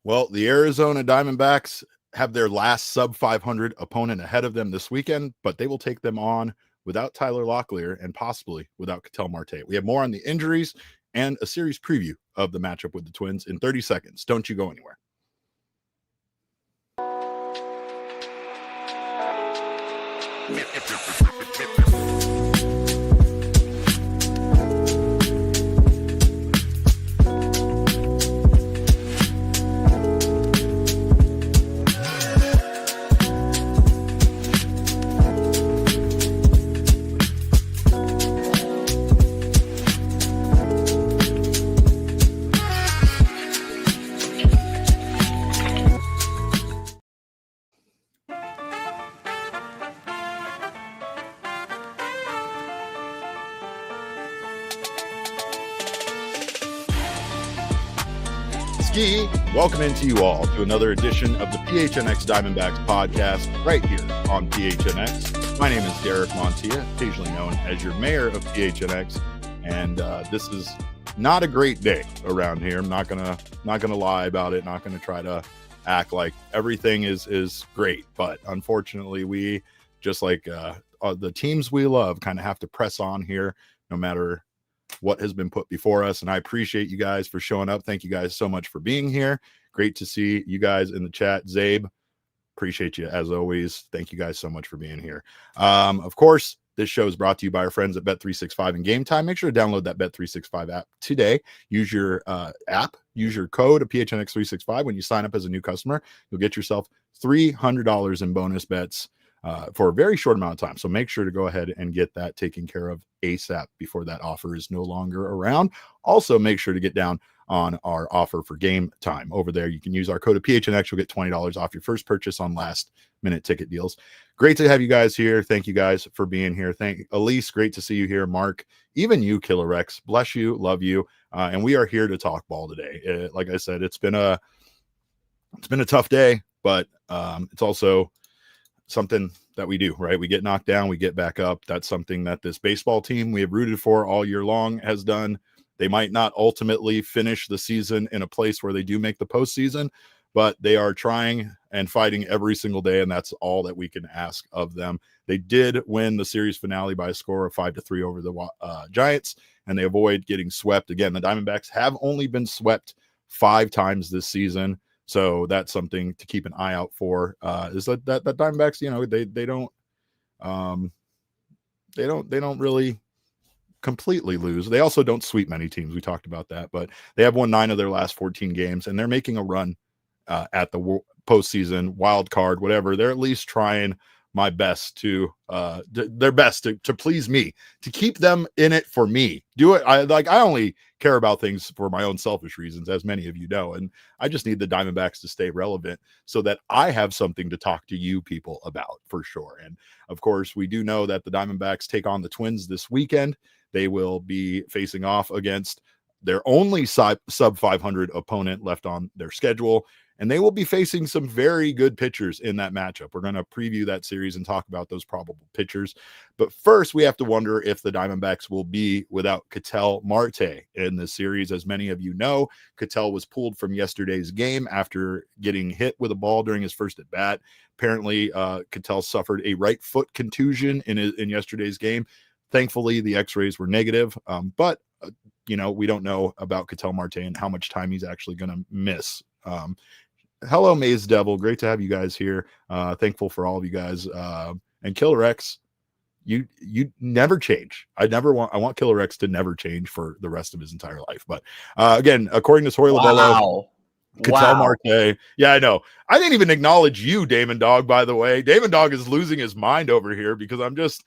Well, the Arizona Diamondbacks have their last sub 500 opponent ahead of them this weekend, but they will take them on without Tyler Locklear and possibly without Ketel Marte. We have more on the injuries and a series preview of the matchup with the Twins in 30 seconds. Don't you go anywhere. Welcome into you all to another edition of the PHNX Diamondbacks podcast right here on PHNX. My name is Derek Montilla, occasionally known as your mayor of PHNX, and this is not a great day around here. I'm not gonna lie about it. Not gonna try to act like everything is great, but unfortunately, we just like the teams we love kind of have to press on here, no matter what has been put before us. And I appreciate you guys for showing up. Thank you guys so much for being here. Great to see you guys in the chat. Zabe, appreciate you as always. Thank you guys so much for being here. Of course, this show is brought to you by our friends at Bet365 and Game Time. Make sure to download that Bet365 app today. Use your app, use your code of PHNX365 when you sign up as a new customer. You'll get yourself $300 in bonus bets for a very short amount of time. So make sure to go ahead and get that taken care of ASAP before that offer is no longer around. Also, make sure to get down on our offer for Game Time over there. You can use our code of PHNX. You'll get $20 off your first purchase on last minute ticket deals. Great to have you guys here. Thank you guys for being here. Thank Elise. Great to see you here. Mark, even you, Killer Rex. Bless you. Love you. And we are here to talk ball today. Like I said, it's been a tough day, but it's also something that we do, right? We get knocked down, we get back up. That's something that this baseball team we have rooted for all year long has done. They might not ultimately finish the season in a place where they do make the postseason, but they are trying and fighting every single day, and that's all that we can ask of them. They did win the series finale by a score of 5-3 over the Giants, and they avoid getting swept. Again, the Diamondbacks have only been swept 5 times this season. So that's something to keep an eye out for. Is that Diamondbacks, they don't really completely lose. They also don't sweep many teams. We talked about that, but they have won 9 of their last 14 games, and they're making a run at the postseason, wild card, whatever. They're at least trying my best to their best to please me, to keep them in it for me. I only care about things for my own selfish reasons, as many of you know, and I just need the Diamondbacks to stay relevant so that I have something to talk to you people about for sure. And of course, we do know that the Diamondbacks take on the Twins this weekend. They will be facing off against their only sub 500 opponent left on their schedule, and they will be facing some very good pitchers in that matchup. We're going to preview that series and talk about those probable pitchers. But first, we have to wonder if the Diamondbacks will be without Ketel Marte in this series. As many of you know, Ketel was pulled from yesterday's game after getting hit with a ball during his first at bat. Apparently, Ketel suffered a right foot contusion in yesterday's game. Thankfully, the x-rays were negative, but we don't know about Ketel Marte and how much time he's actually going to miss. Hello, Maze Devil. Great to have you guys here. Thankful for all of you guys. And Killer X, you never change. I want Killer X to never change for the rest of his entire life. But again, according to Tori Lavello, Ketel Marte. Yeah, I know. I didn't even acknowledge you, Damon Dog, by the way. Damon Dog is losing his mind over here because I'm just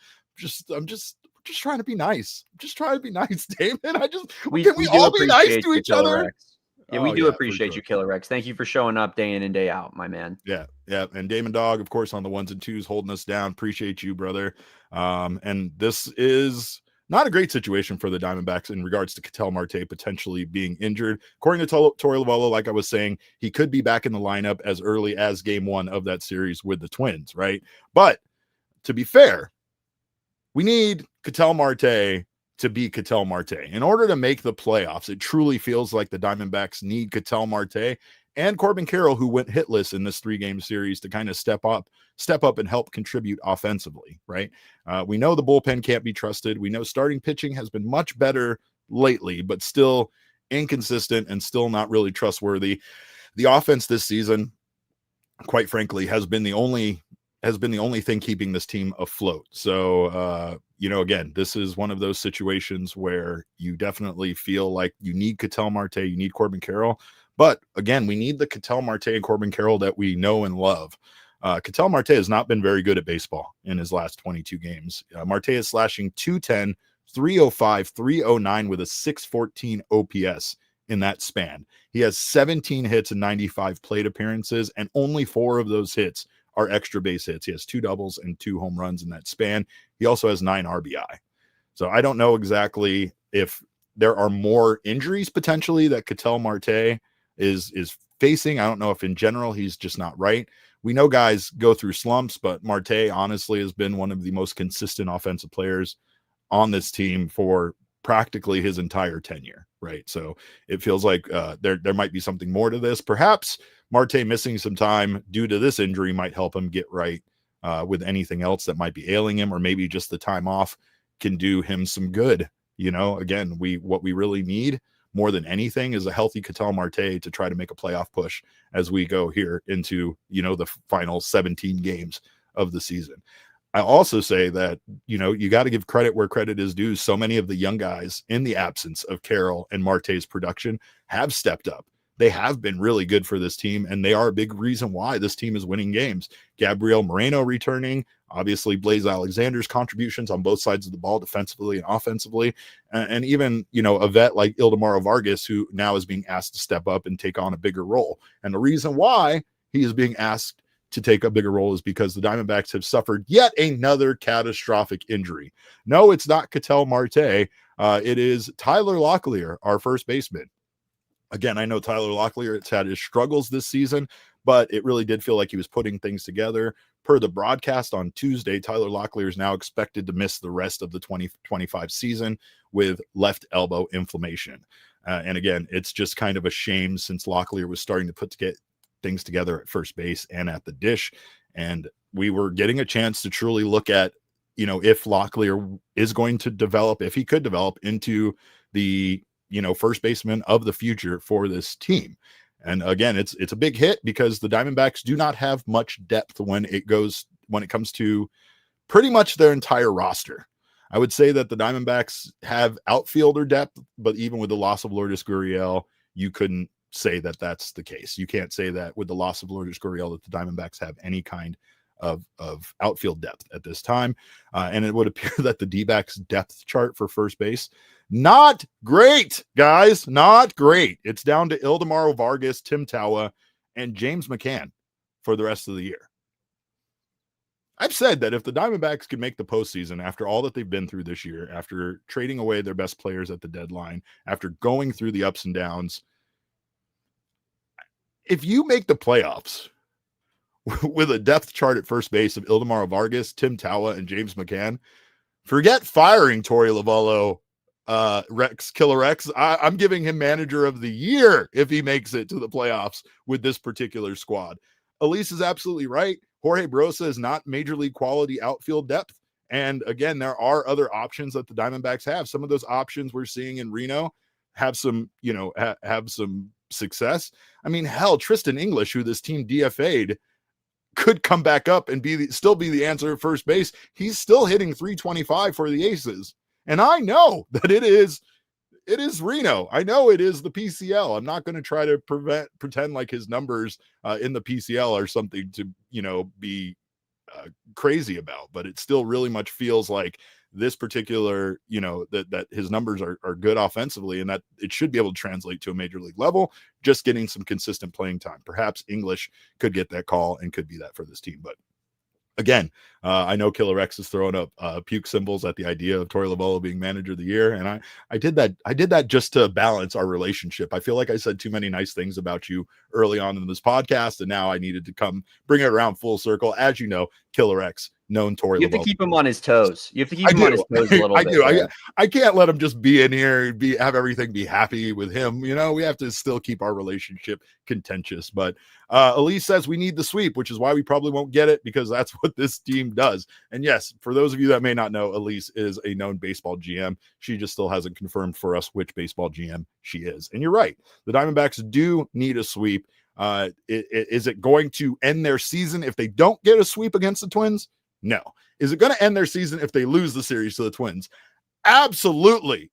trying to be nice. I'm just trying to be nice, Damon. Can we all be nice to each other? Rex. Yeah, we do appreciate you, Killer Rex. Thank you for showing up day in and day out, my man. Yeah. And Damon Dog, of course, on the 1s and 2s, holding us down. Appreciate you, brother. And this is not a great situation for the Diamondbacks in regards to Ketel Marte potentially being injured. According to Tori Lavello, like I was saying, he could be back in the lineup as early as game 1 of that series with the Twins, right? But to be fair, we need Ketel Marte to be Ketel Marte. In order to make the playoffs, it truly feels like the Diamondbacks need Ketel Marte and Corbin Carroll, who went hitless in this 3-game series, to kind of step up and help contribute offensively, right? We know the bullpen can't be trusted. We know starting pitching has been much better lately, but still inconsistent and still not really trustworthy. The offense this season, quite frankly, has been the only thing keeping this team afloat. So, again, this is one of those situations where you definitely feel like you need Ketel Marte, you need Corbin Carroll. But again, we need the Ketel Marte and Corbin Carroll that we know and love. Ketel Marte has not been very good at baseball in his last 22 games. Marte is slashing 210, 305, 309 with a 614 OPS in that span. He has 17 hits and 95 plate appearances, and only 4 of those hits are extra base hits. He has 2 doubles and 2 home runs in that span. He also has 9 RBI. So I don't know exactly if there are more injuries potentially that Ketel Marte is facing. I don't know if in general he's just not right. We know guys go through slumps, but Marte honestly has been one of the most consistent offensive players on this team for practically his entire tenure, right? So it feels like there might be something more to this. Perhaps Marte missing some time due to this injury might help him get right with anything else that might be ailing him, or maybe just the time off can do him some good. Again, what we really need more than anything is a healthy Ketel Marte to try to make a playoff push as we go here into, the final 17 games of the season. I also say that, you got to give credit where credit is due. So many of the young guys, in the absence of Carroll and Marte's production, have stepped up. They have been really good for this team, and they are a big reason why this team is winning games. Gabriel Moreno returning, obviously Blaze Alexander's contributions on both sides of the ball, defensively and offensively, and even, a vet like Ildemaro Vargas, who now is being asked to step up and take on a bigger role. And the reason why he is being asked to take a bigger role is because the Diamondbacks have suffered yet another catastrophic injury. No, it's not Ketel Marte. It is Tyler Locklear, our first baseman. Again, I know Tyler Locklear has had his struggles this season, but it really did feel like he was putting things together. Per the broadcast on Tuesday, Tyler Locklear is now expected to miss the rest of the 2025 season with left elbow inflammation. And again, it's just kind of a shame since Locklear was starting to put things together at first base and at the dish. And we were getting a chance to truly look at, if Locklear is going to develop, if he could develop into the first baseman of the future for this team. And again, it's a big hit because the Diamondbacks do not have much depth when it comes to pretty much their entire roster. I would say that the Diamondbacks have outfielder depth, but even with the loss of Lourdes Gurriel, you couldn't say that that's the case. You can't say that with the loss of Lourdes Gurriel that the Diamondbacks have any kind of outfield depth at this time. And it would appear that the D-backs depth chart for first base, not great, guys, not great. It's down to Ildemaro Vargas, Tim Tawa, and James McCann for the rest of the year. I've said that if the Diamondbacks could make the postseason after all that they've been through this year, after trading away their best players at the deadline, after going through the ups and downs, if you make the playoffs with a depth chart at first base of Ildemaro Vargas, Tim Tawa, and James McCann, forget firing Torey Lovullo, Killer Rex. I'm giving him manager of the year if he makes it to the playoffs with this particular squad. Elise is absolutely right. Jorge Barosa is not major league quality outfield depth. And again, there are other options that the Diamondbacks have. Some of those options we're seeing in Reno have some, have some success. I mean, hell, Tristan English, who this team DFA'd, could come back up and still be the answer at first base. He's still hitting 325 for the Aces. And I know that it is Reno. I know it is the PCL. I'm not going to try to pretend like his numbers in the PCL are something to, be crazy about, but it still really much feels like this particular, that his numbers are good offensively, and that it should be able to translate to a major league level, just getting some consistent playing time. Perhaps English could get that call and could be that for this team. But again, I know Killer Rex is throwing up puke symbols at the idea of Torey Lovullo being manager of the year. And I did that just to balance our relationship. I feel like I said too many nice things about you early on in this podcast, and now I needed to come bring it around full circle. As you know, Killer Rex known Tori. You have to keep him on his toes. You have to keep him on his toes a little I bit. do. I can't let him just be in here and have everything be happy with him. You know, we have to still keep our relationship contentious. But Elise says we need the sweep, which is why we probably won't get it, because that's what this team does. And yes, for those of you that may not know, Elise is a known baseball GM. She just still hasn't confirmed for us which baseball GM she is. And you're right. The Diamondbacks do need a sweep. Is it going to end their season if they don't get a sweep against the Twins? No. Is it going to end their season if they lose the series to the Twins? Absolutely.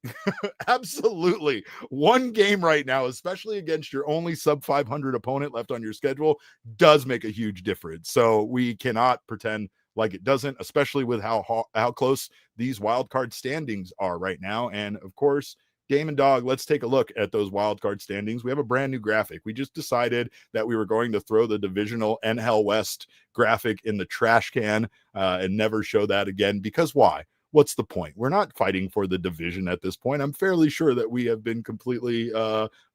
Absolutely. One game right now, especially against your only sub 500 opponent left on your schedule, does make a huge difference. So we cannot pretend like it doesn't, especially with how close these wild card standings are right now. And of course, Damon Dog, let's take a look at those wild card standings. We have a brand new graphic. We just decided that we were going to throw the divisional NL West graphic in the trash can and never show that again, because why? What's the point? We're not fighting for the division at this point. I'm fairly sure that we have been completely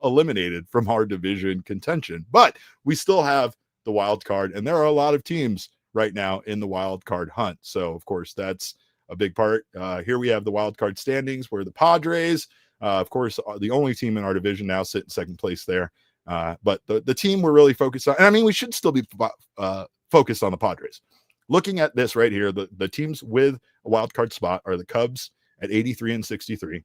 eliminated from our division contention, but we still have the wild card, and there are a lot of teams right now in the wild card hunt. So of course, that's a big part. Here we have the wild card standings where the Padres, of course, the only team in our division now, sit in second place there. But the team we're really focused on, and I mean, we should still be focused on the Padres. Looking at this right here, the teams with a wild card spot are the Cubs at 83 and 63,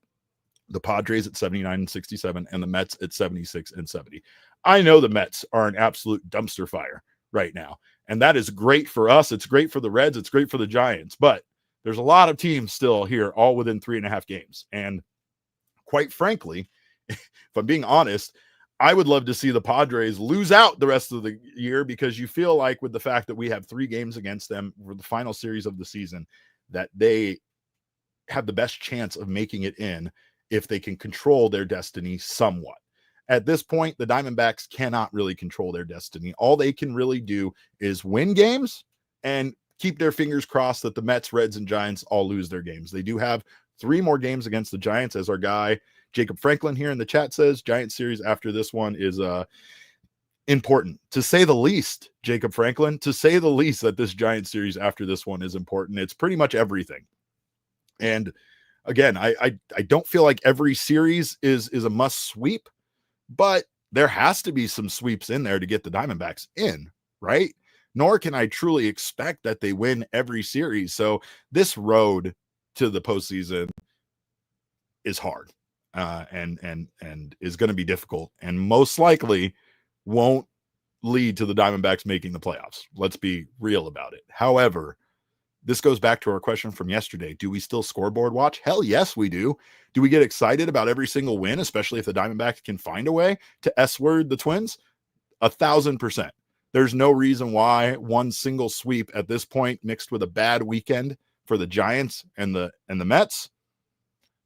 the Padres at 79 and 67, and the Mets at 76 and 70. I know the Mets are an absolute dumpster fire right now, and that is great for us. It's great for the Reds. It's great for the Giants, but there's a lot of teams still here, all within 3.5 games. And quite frankly, if I'm being honest, I would love to see the Padres lose out the rest of the year, because you feel like with the fact that we have 3 games against them for the final series of the season, that they have the best chance of making it in if they can control their destiny somewhat. At this point, the Diamondbacks cannot really control their destiny. All they can really do is win games and keep their fingers crossed that the Mets, Reds, and Giants all lose their games. They do have 3 more games against the Giants, as our guy Jacob Franklin here in the chat says. Giant series after this one is important, to say the least. Jacob Franklin, to say the least, that this Giant series after this one is important. It's pretty much everything. And again, I don't feel like every series is a must sweep, but there has to be some sweeps in there to get the Diamondbacks in, right? Nor can I truly expect that they win every series. So this road to the postseason is hard and is going to be difficult, and most likely won't lead to the Diamondbacks making the playoffs. Let's be real about it. However, this goes back to our question from yesterday. Do we still scoreboard watch? Hell yes, we do. Do we get excited about every single win, especially if the Diamondbacks can find a way to S-word the Twins? 1,000%. There's no reason why one single sweep at this point, mixed with a bad weekend for the Giants and the Mets,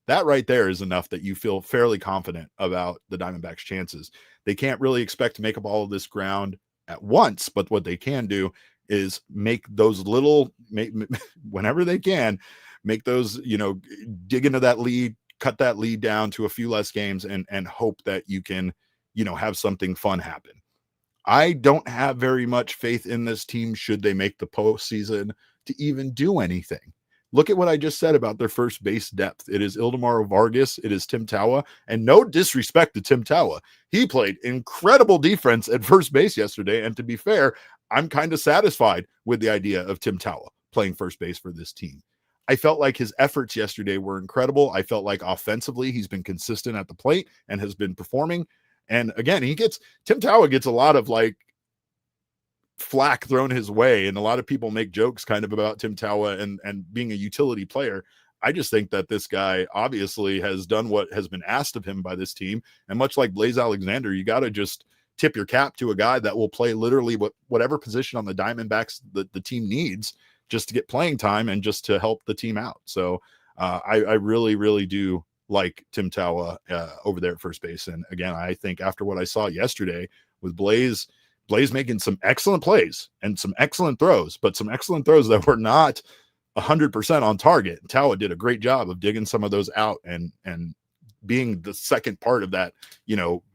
that right there is enough that you feel fairly confident about the Diamondbacks' chances. They can't really expect to make up all of this ground at once, but what they can do is make those whenever they can, make those, dig into that lead, cut that lead down to a few less games, and hope that you can, have something fun happen. I don't have very much faith in this team should they make the postseason to even do anything. Look at what I just said about their first base depth. It is Ildemaro Vargas. It is Tim Tawa. And no disrespect to Tim Tawa. He played incredible defense at first base yesterday. And to be fair, I'm kind of satisfied with the idea of Tim Tawa playing first base for this team. I felt like his efforts yesterday were incredible. I felt like offensively he's been consistent at the plate and has been performing. And again, Tim Tawa gets a lot of flack thrown his way, and a lot of people make jokes kind of about Tim Tawa and being a utility player. I just think that this guy obviously has done what has been asked of him by this team, and much like Blaze Alexander, you got to just tip your cap to a guy that will play literally whatever position on the Diamondbacks the team needs just to get playing time and just to help the team out. So I really, really do like Tim Tawa over there at first base. And again, I think after what I saw yesterday with Blaze making some excellent plays and some excellent throws, but some excellent throws that were not 100% on target. Tawa did a great job of digging some of those out and being the second part of that,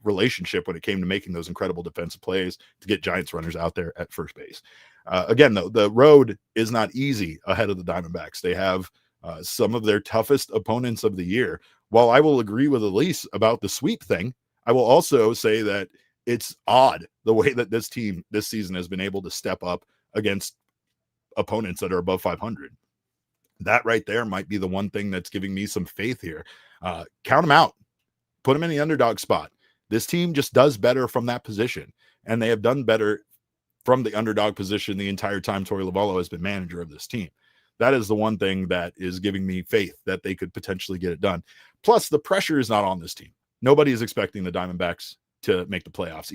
relationship when it came to making those incredible defensive plays to get Giants runners out there at first base. Again, though, the road is not easy ahead of the Diamondbacks. They have some of their toughest opponents of the year. While I will agree with Elise about the sweep thing, I will also say that it's odd the way that this team this season has been able to step up against opponents that are above 500. That right there might be the one thing that's giving me some faith here. Count them out, put them in the underdog spot. This team just does better from that position, and they have done better from the underdog position the entire time Torey Lovullo has been manager of this team. That is the one thing that is giving me faith that they could potentially get it done. Plus, the pressure is not on this team. Nobody is expecting the Diamondbacks to make the playoffs.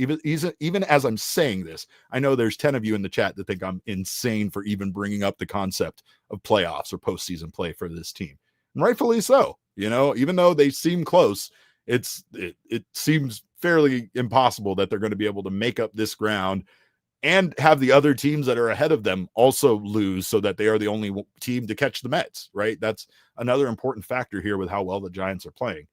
Even as I'm saying this, I know there's 10 of you in the chat that think I'm insane for even bringing up the concept of playoffs or postseason play for this team. And rightfully so. Even though they seem close, it seems fairly impossible that they're going to be able to make up this ground and have the other teams that are ahead of them also lose so that they are the only team to catch the Mets, right? That's another important factor here with how well the Giants are playing.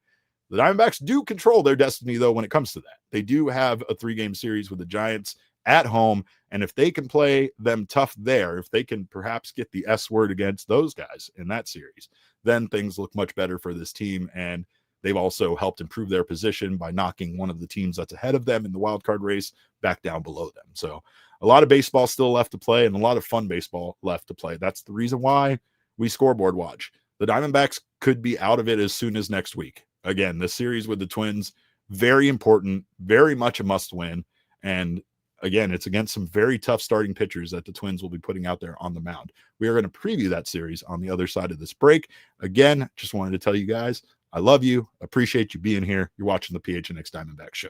The Diamondbacks do control their destiny, though, when it comes to that. They do have a 3-game series with the Giants at home, and if they can play them tough there, if they can perhaps get the S word against those guys in that series, then things look much better for this team, and they've also helped improve their position by knocking one of the teams that's ahead of them in the wild card race back down below them. So a lot of baseball still left to play and a lot of fun baseball left to play. That's the reason why we scoreboard watch. The Diamondbacks could be out of it as soon as next week. Again, the series with the Twins, very important, very much a must win. And again, it's against some very tough starting pitchers that the Twins will be putting out there on the mound. We are going to preview that series on the other side of this break. Again, just wanted to tell you guys, I love you. Appreciate you being here. You're watching the PHNX Diamondback Show.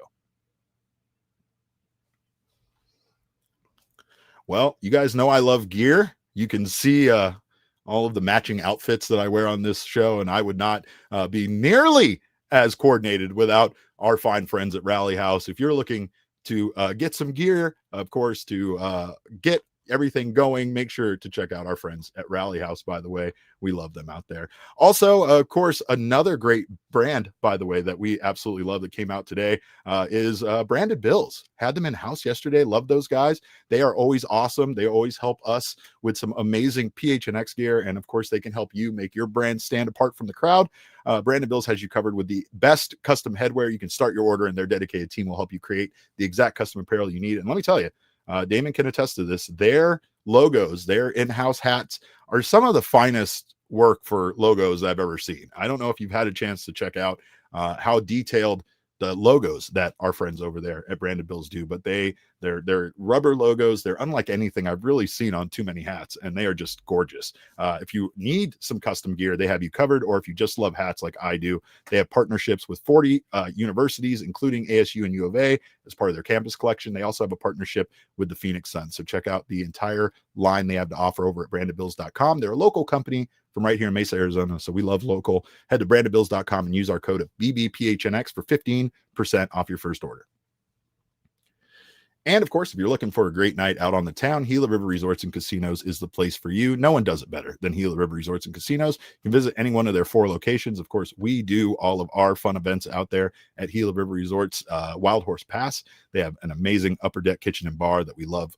Well, you guys know I love gear. You can see all of the matching outfits that I wear on this show, and I would not be nearly as coordinated without our fine friends at Rally House. If you're looking to get some gear, of course, to get everything going, make sure to check out our friends at Rally House, by the way. We love them out there. Also, of course, another great brand, by the way, that we absolutely love that came out today is Branded Bills. Had them in-house yesterday. Love those guys. They are always awesome. They always help us with some amazing PHNX gear, and of course, they can help you make your brand stand apart from the crowd. Branded Bills has you covered with the best custom headwear. You can start your order, and their dedicated team will help you create the exact custom apparel you need. And let me tell you, Damon can attest to this. Their logos, their in-house hats are some of the finest work for logos I've ever seen. I don't know if you've had a chance to check out how detailed the logos that our friends over there at Branded Bills do, but they're rubber logos. They're unlike anything I've really seen on too many hats, and they are just gorgeous. If you need some custom gear, they have you covered, or if you just love hats like I do, they have partnerships with 40 universities, including ASU and U of A as part of their campus collection. They also have a partnership with the Phoenix Suns. So check out the entire line they have to offer over at brandedbills.com. They're a local company from right here in Mesa, Arizona. So we love local. Head to brandedbills.com and use our code of BBPHNX for 15% off your first order. And of course, if you're looking for a great night out on the town, Gila River Resorts and Casinos is the place for you. No one does it better than Gila River Resorts and Casinos. You can visit any one of their 4 locations. Of course, we do all of our fun events out there at Gila River Resorts Wild Horse Pass. They have an amazing upper deck kitchen and bar that we love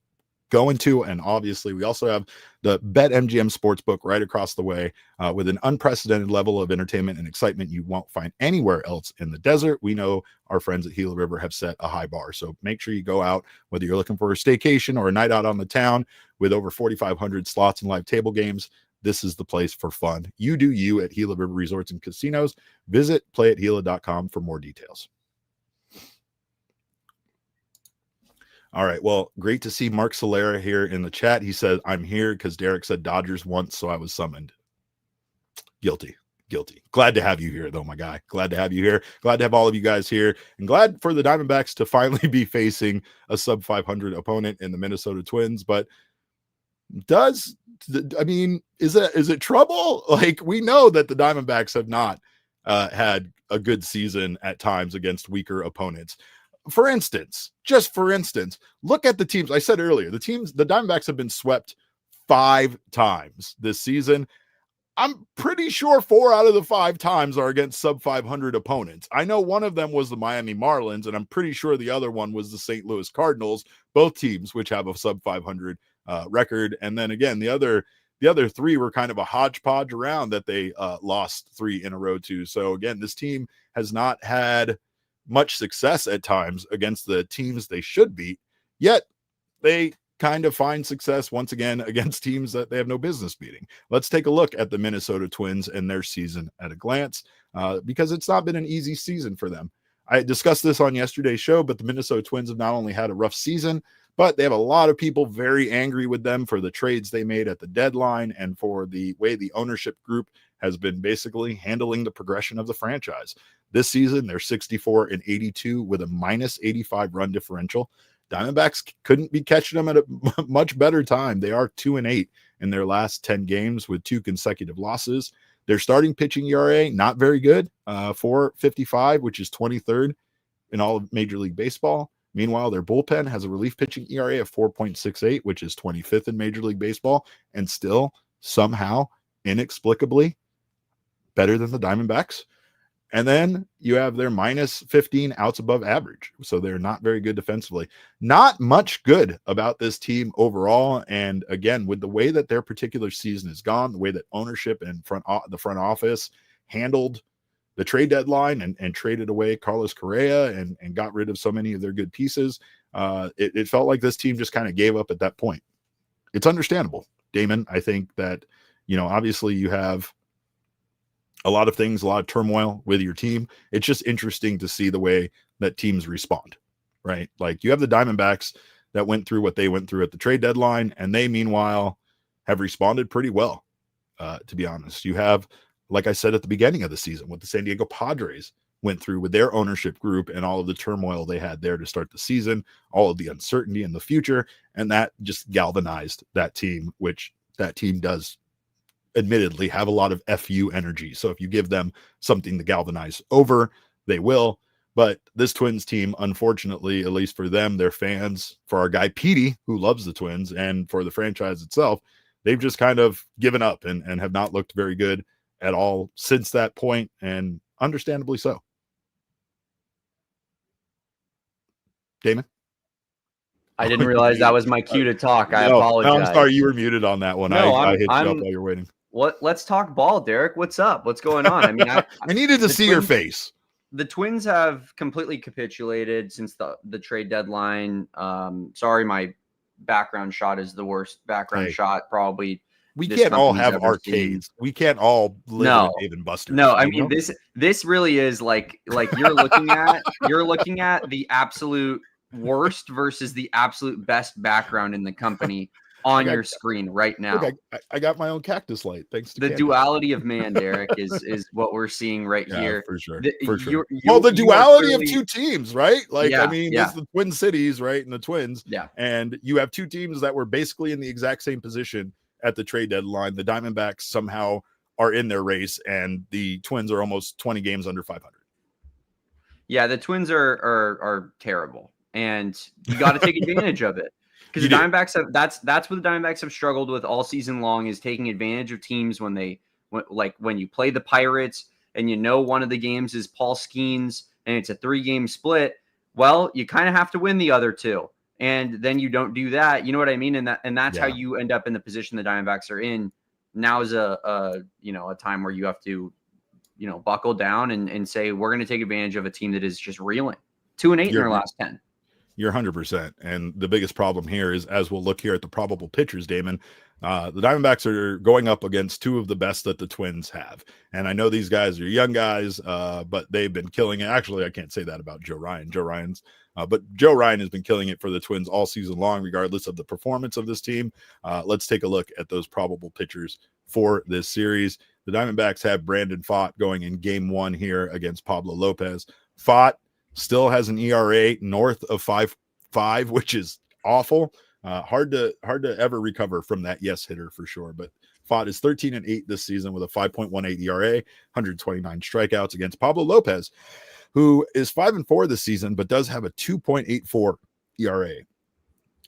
going to, and obviously we also have the BetMGM Sportsbook right across the way with an unprecedented level of entertainment and excitement you won't find anywhere else in the desert. We know our friends at Gila River have set a high bar, so make sure you go out, whether you're looking for a staycation or a night out on the town with over 4,500 slots and live table games. This is the place for fun. You do you at Gila River Resorts and Casinos. Visit playathila.com for more details. All right. Well, great to see Mark Solera here in the chat. He said, I'm here because Derek said Dodgers once, so I was summoned. Guilty. Glad to have you here, though, my guy. Glad to have you here. Glad to have all of you guys here. And glad for the Diamondbacks to finally be facing a sub-500 opponent in the Minnesota Twins. But is it trouble? Like, we know that the Diamondbacks have not had a good season at times against weaker opponents. For instance, look at the teams. I said earlier, the Diamondbacks have been swept 5 times this season. I'm pretty sure 4 out of the 5 times are against sub-500 opponents. I know one of them was the Miami Marlins, and I'm pretty sure the other one was the St. Louis Cardinals, both teams which have a sub-500 record. And then again, the other 3 were kind of a hodgepodge around that they lost 3 in a row to. So again, this team has not had much success at times against the teams they should beat, yet they kind of find success once again against teams that they have no business beating. Let's take a look at the Minnesota Twins and their season at a glance, because it's not been an easy season for them. I discussed this on yesterday's show, but the Minnesota Twins have not only had a rough season, but they have a lot of people very angry with them for the trades they made at the deadline and for the way the ownership group has been basically handling the progression of the franchise. This season, they're 64-82 with a minus 85 run differential. Diamondbacks couldn't be catching them at a much better time. They are 2-8 in their last 10 games with 2 consecutive losses. Their starting pitching ERA, not very good, 4.55, which is 23rd in all of Major League Baseball. Meanwhile, their bullpen has a relief pitching ERA of 4.68, which is 25th in Major League Baseball, and still somehow, inexplicably, better than the Diamondbacks. And then you have their minus 15 outs above average. So they're not very good defensively. Not much good about this team overall. And again, with the way that their particular season has gone, the way that ownership and the front office handled the trade deadline and traded away Carlos Correa and got rid of so many of their good pieces, it felt like this team just kind of gave up at that point. It's understandable, Damon. I think that, obviously you have a lot of things, a lot of turmoil with your team. It's just interesting to see the way that teams respond, right? Like you have the Diamondbacks that went through what they went through at the trade deadline, and they, meanwhile, have responded pretty well, to be honest. You have, like I said at the beginning of the season, what the San Diego Padres went through with their ownership group and all of the turmoil they had there to start the season, all of the uncertainty in the future, and that just galvanized that team, which that team does admittedly have a lot of FU energy. So if you give them something to galvanize over, they will. But this Twins team, unfortunately, at least for them, their fans, for our guy Petey, who loves the Twins, and for the franchise itself, they've just kind of given up and have not looked very good at all since that point, and understandably so. Damon? I didn't realize that was my cue to talk. I apologize. No, I'm sorry, you were muted on that one. No, I hit you up while you're waiting. Let's talk ball, Derek. What's up? What's going on? I mean, I needed to see your face. The Twins have completely capitulated since the trade deadline. Sorry, my background shot is the worst background shot probably. We can't all have arcades. Seen. We can't all live in Dave and Buster's. No, I mean this really is like you're looking at the absolute worst versus the absolute best background in the company on your screen right now. Look, I got my own cactus light. Thanks to the duality of man, Derek, is what we're seeing right here. For sure. The duality of two teams, right? Like, yeah, it's the Twin Cities, right? And the Twins. Yeah. And you have two teams that were basically in the exact same position at the trade deadline. The Diamondbacks somehow are in their race, and the Twins are almost 20 games under 500. Yeah, the Twins are terrible, and you got to take advantage of it. Because the Diamondbacks have that's what the Diamondbacks have struggled with all season long, is taking advantage of teams when you play the Pirates and one of the games is Paul Skeens and it's a 3-game split. Well, you kind of have to win the other 2, and then you don't do that. You know what I mean? And that's how you end up in the position the Diamondbacks are in. Now is a time where you have to buckle down and say we're going to take advantage of a team that is just reeling. 2-8 in their last 10. You're 100%. And the biggest problem here is, as we'll look here at the probable pitchers, Damon, the Diamondbacks are going up against 2 of the best that the Twins have. And I know these guys are young guys, but they've been killing it. Actually, I can't say that about Joe Ryan. But Joe Ryan has been killing it for the Twins all season long, regardless of the performance of this team. Let's take a look at those probable pitchers for this series. The Diamondbacks have Brandon Pfaadt going in game 1 here against Pablo Lopez. Pfaadt still has an ERA north of 5.5, which is awful. Hard to ever recover from that yes hitter for sure. But Pfaadt is 13-8 this season with a 5.18 ERA, 129 strikeouts against Pablo Lopez, who is 5-4 this season, but does have a 2.84 ERA.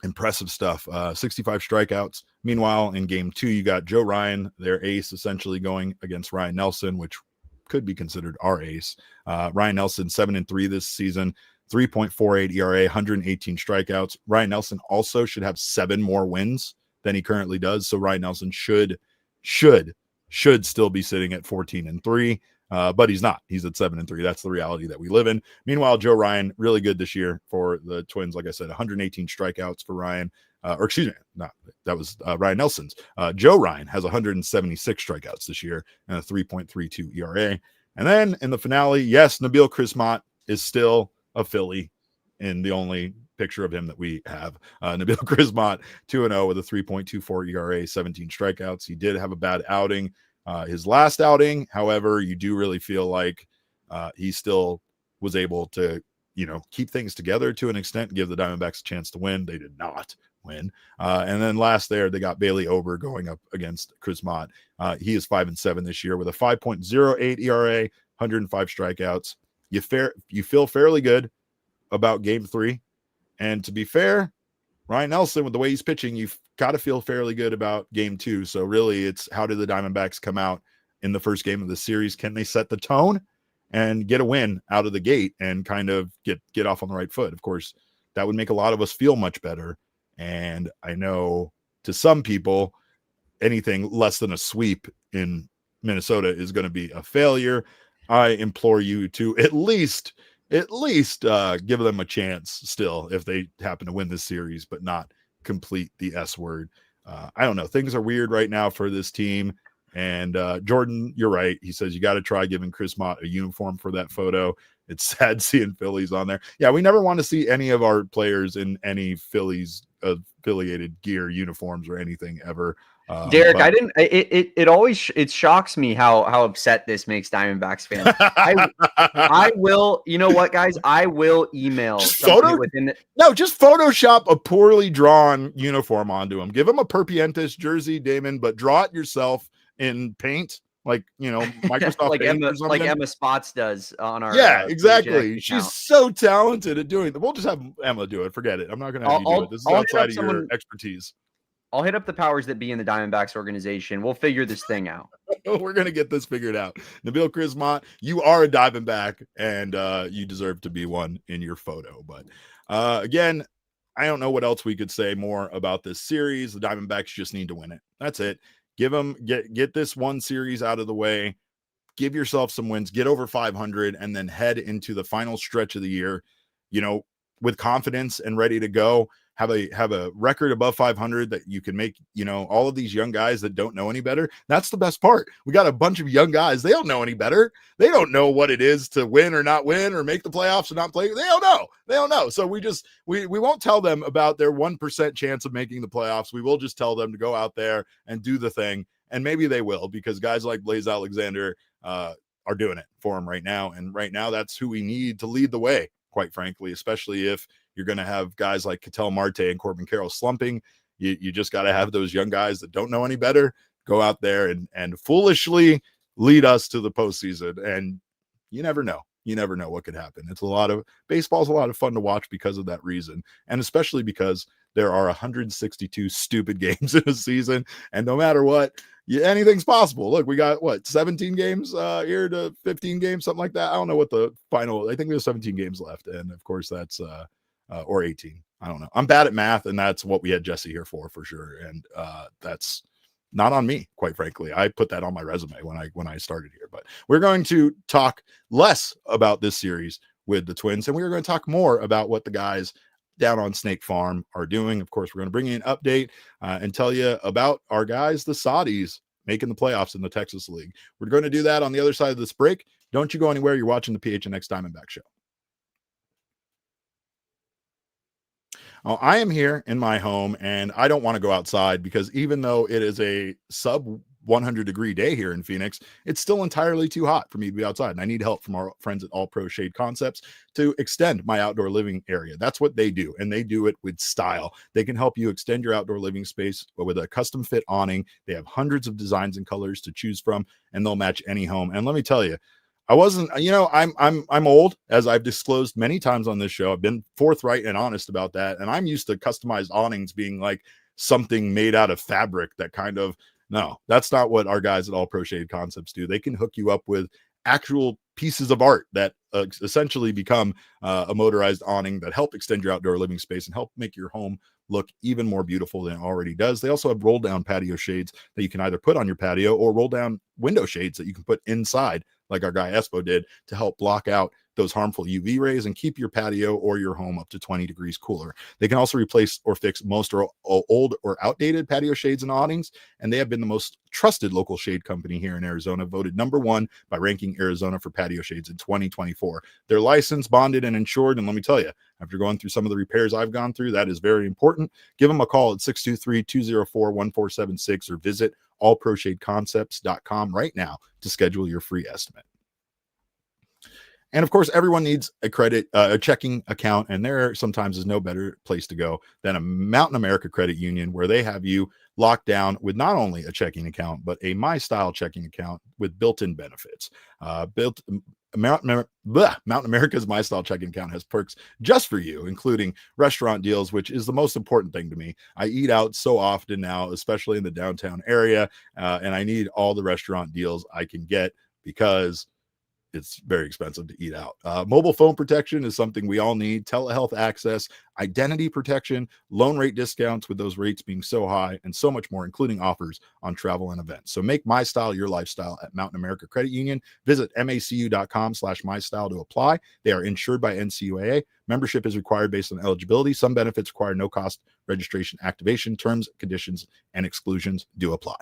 Impressive stuff. 65 strikeouts. Meanwhile, in game 2, you got Joe Ryan, their ace, essentially going against Ryan Nelson, which could be considered our ace. Ryan Nelson 7-3 this season, 3.48 ERA, 118 strikeouts. Ryan Nelson also should have 7 more wins than he currently does. So Ryan Nelson should still be sitting at 14-3. But he's not. He's at 7-3. That's the reality that we live in. Meanwhile, Joe Ryan, really good this year for the Twins. Like I said, 118 strikeouts for Ryan. Or excuse me, that was Ryan Nelson's. Joe Ryan has 176 strikeouts this year and a 3.32 ERA. And then in the finale, yes, Nabil Crismont is still a Philly in the only picture of him that we have. Nabil Crismont, 2-0 with a 3.24 ERA, 17 strikeouts. He did have a bad outing. His last outing, however, you do really feel like he still was able to, keep things together to an extent, give the Diamondbacks a chance to win. They did not win. And then last there, they got Bailey Ober going up against Crismont. He is 5-7 this year with a 5.08 ERA, 105 strikeouts. You feel fairly good about game 3. And to be fair, Ryan Nelson, with the way he's pitching, you've got to feel fairly good about game 2. So really, it's how did the Diamondbacks come out in the first game of the series? Can they set the tone and get a win out of the gate and kind of get off on the right foot? Of course, that would make a lot of us feel much better. And I know to some people, anything less than a sweep in Minnesota is going to be a failure. I implore you to at least give them a chance still if they happen to win this series, but not complete the S word. I don't know. Things are weird right now for this team. And Jordan, you're right. He says you got to try giving Chris Mott a uniform for that photo. It's sad seeing Phillies on there. Yeah, we never want to see any of our players in any Phillies affiliated gear, uniforms, or anything ever. Derek, I didn't. It always shocks me how upset this makes Diamondbacks fans. I will. You know what, guys? I will email just Photoshop a poorly drawn uniform onto him. Give him a Perpientis jersey, Damon, but draw it yourself in paint, like Microsoft like Paint or something. Like Emma Spots does on our. Yeah, exactly. She's so talented at doing it. We'll just have Emma do it. Forget it. I'm not going to have you do it. This is outside of your expertise. I'll hit up the powers that be in the Diamondbacks organization. We'll figure this thing out. We're going to get this figured out. Nabil Crismont, you are a Diamondback, and you deserve to be one in your photo. But again, I don't know what else we could say more about this series. The Diamondbacks just need to win it. That's it. Get this one series out of the way. Give yourself some wins. Get over 500, and then head into the final stretch of the year, with confidence and ready to go. Have a record above 500 that you can make, all of these young guys that don't know any better. That's the best part. We got a bunch of young guys. They don't know any better. They don't know what it is to win or not win or make the playoffs or not play. They don't know. So we won't tell them about their 1% chance of making the playoffs. We will just tell them to go out there and do the thing. And maybe they will, because guys like Blaze Alexander are doing it for them right now. And right now that's who we need to lead the way, quite frankly, especially if you're going to have guys like Ketel Marte and Corbin Carroll slumping. You just got to have those young guys that don't know any better go out there and foolishly lead us to the postseason. And you never know. You never know what could happen. Baseball's a lot of fun to watch because of that reason. And especially because there are 162 stupid games in a season. And no matter what, anything's possible. Look, we got 17 games here to 15 games, something like that. I don't know what the final, I think there's 17 games left. And of course that's, or 18. I don't know. I'm bad at math, and that's what we had Jesse here for sure. And that's not on me, quite frankly. I put that on my resume when I started here. But we're going to talk less about this series with the Twins, and we're going to talk more about what the guys down on Snake Farm are doing. Of course, we're going to bring you an update and tell you about our guys, the Saudis, making the playoffs in the Texas League. We're going to do that on the other side of this break. Don't you go anywhere. You're watching the PHNX Diamondback Show. I am here in my home, and I don't want to go outside because even though it is a sub 100-degree day here in Phoenix, it's still entirely too hot for me to be outside. And I need help from our friends at All Pro Shade Concepts to extend my outdoor living area. That's what they do, and they do it with style. They can help you extend your outdoor living space with a custom fit awning. They have hundreds of designs and colors to choose from, and they'll match any home. And let me tell you, I'm old, as I've disclosed many times on this show. I've been forthright and honest about that. And I'm used to customized awnings being like something made out of fabric that no, that's not what our guys at All Pro Shade Concepts do. They can hook you up with actual pieces of art that essentially become a motorized awning that help extend your outdoor living space and help make your home look even more beautiful than it already does. They also have roll down patio shades that you can either put on your patio or roll down window shades that you can put inside, like our guy Espo did, to help block out those harmful UV rays and keep your patio or your home up to 20 degrees cooler. They can also replace or fix most or old or outdated patio shades and awnings, and they have been the most trusted local shade company here in Arizona, voted #1 by Ranking Arizona for patio shades in 2024. They're licensed, bonded, and insured, and let me tell you, after going through some of the repairs I've gone through, that is very important. Give them a call at 623-204-1476 or visit allproshadeconcepts.com right now to schedule your free estimate. And of course, everyone needs a checking account, and there sometimes is no better place to go than a Mountain America Credit Union, where they have you locked down with not only a checking account, but a MyStyle checking account with built-in benefits. Mountain America's MyStyle checking account has perks just for you, including restaurant deals, which is the most important thing to me. I eat out so often now, especially in the downtown area, and I need all the restaurant deals I can get because it's very expensive to eat out. Mobile phone protection is something we all need. Telehealth access, identity protection, loan rate discounts with those rates being so high, and so much more, including offers on travel and events. So make MyStyle your lifestyle at Mountain America Credit Union. Visit macu.com/MyStyle to apply. They are insured by NCUA. Membership is required based on eligibility. Some benefits require no cost registration activation. Terms, conditions, and exclusions do apply.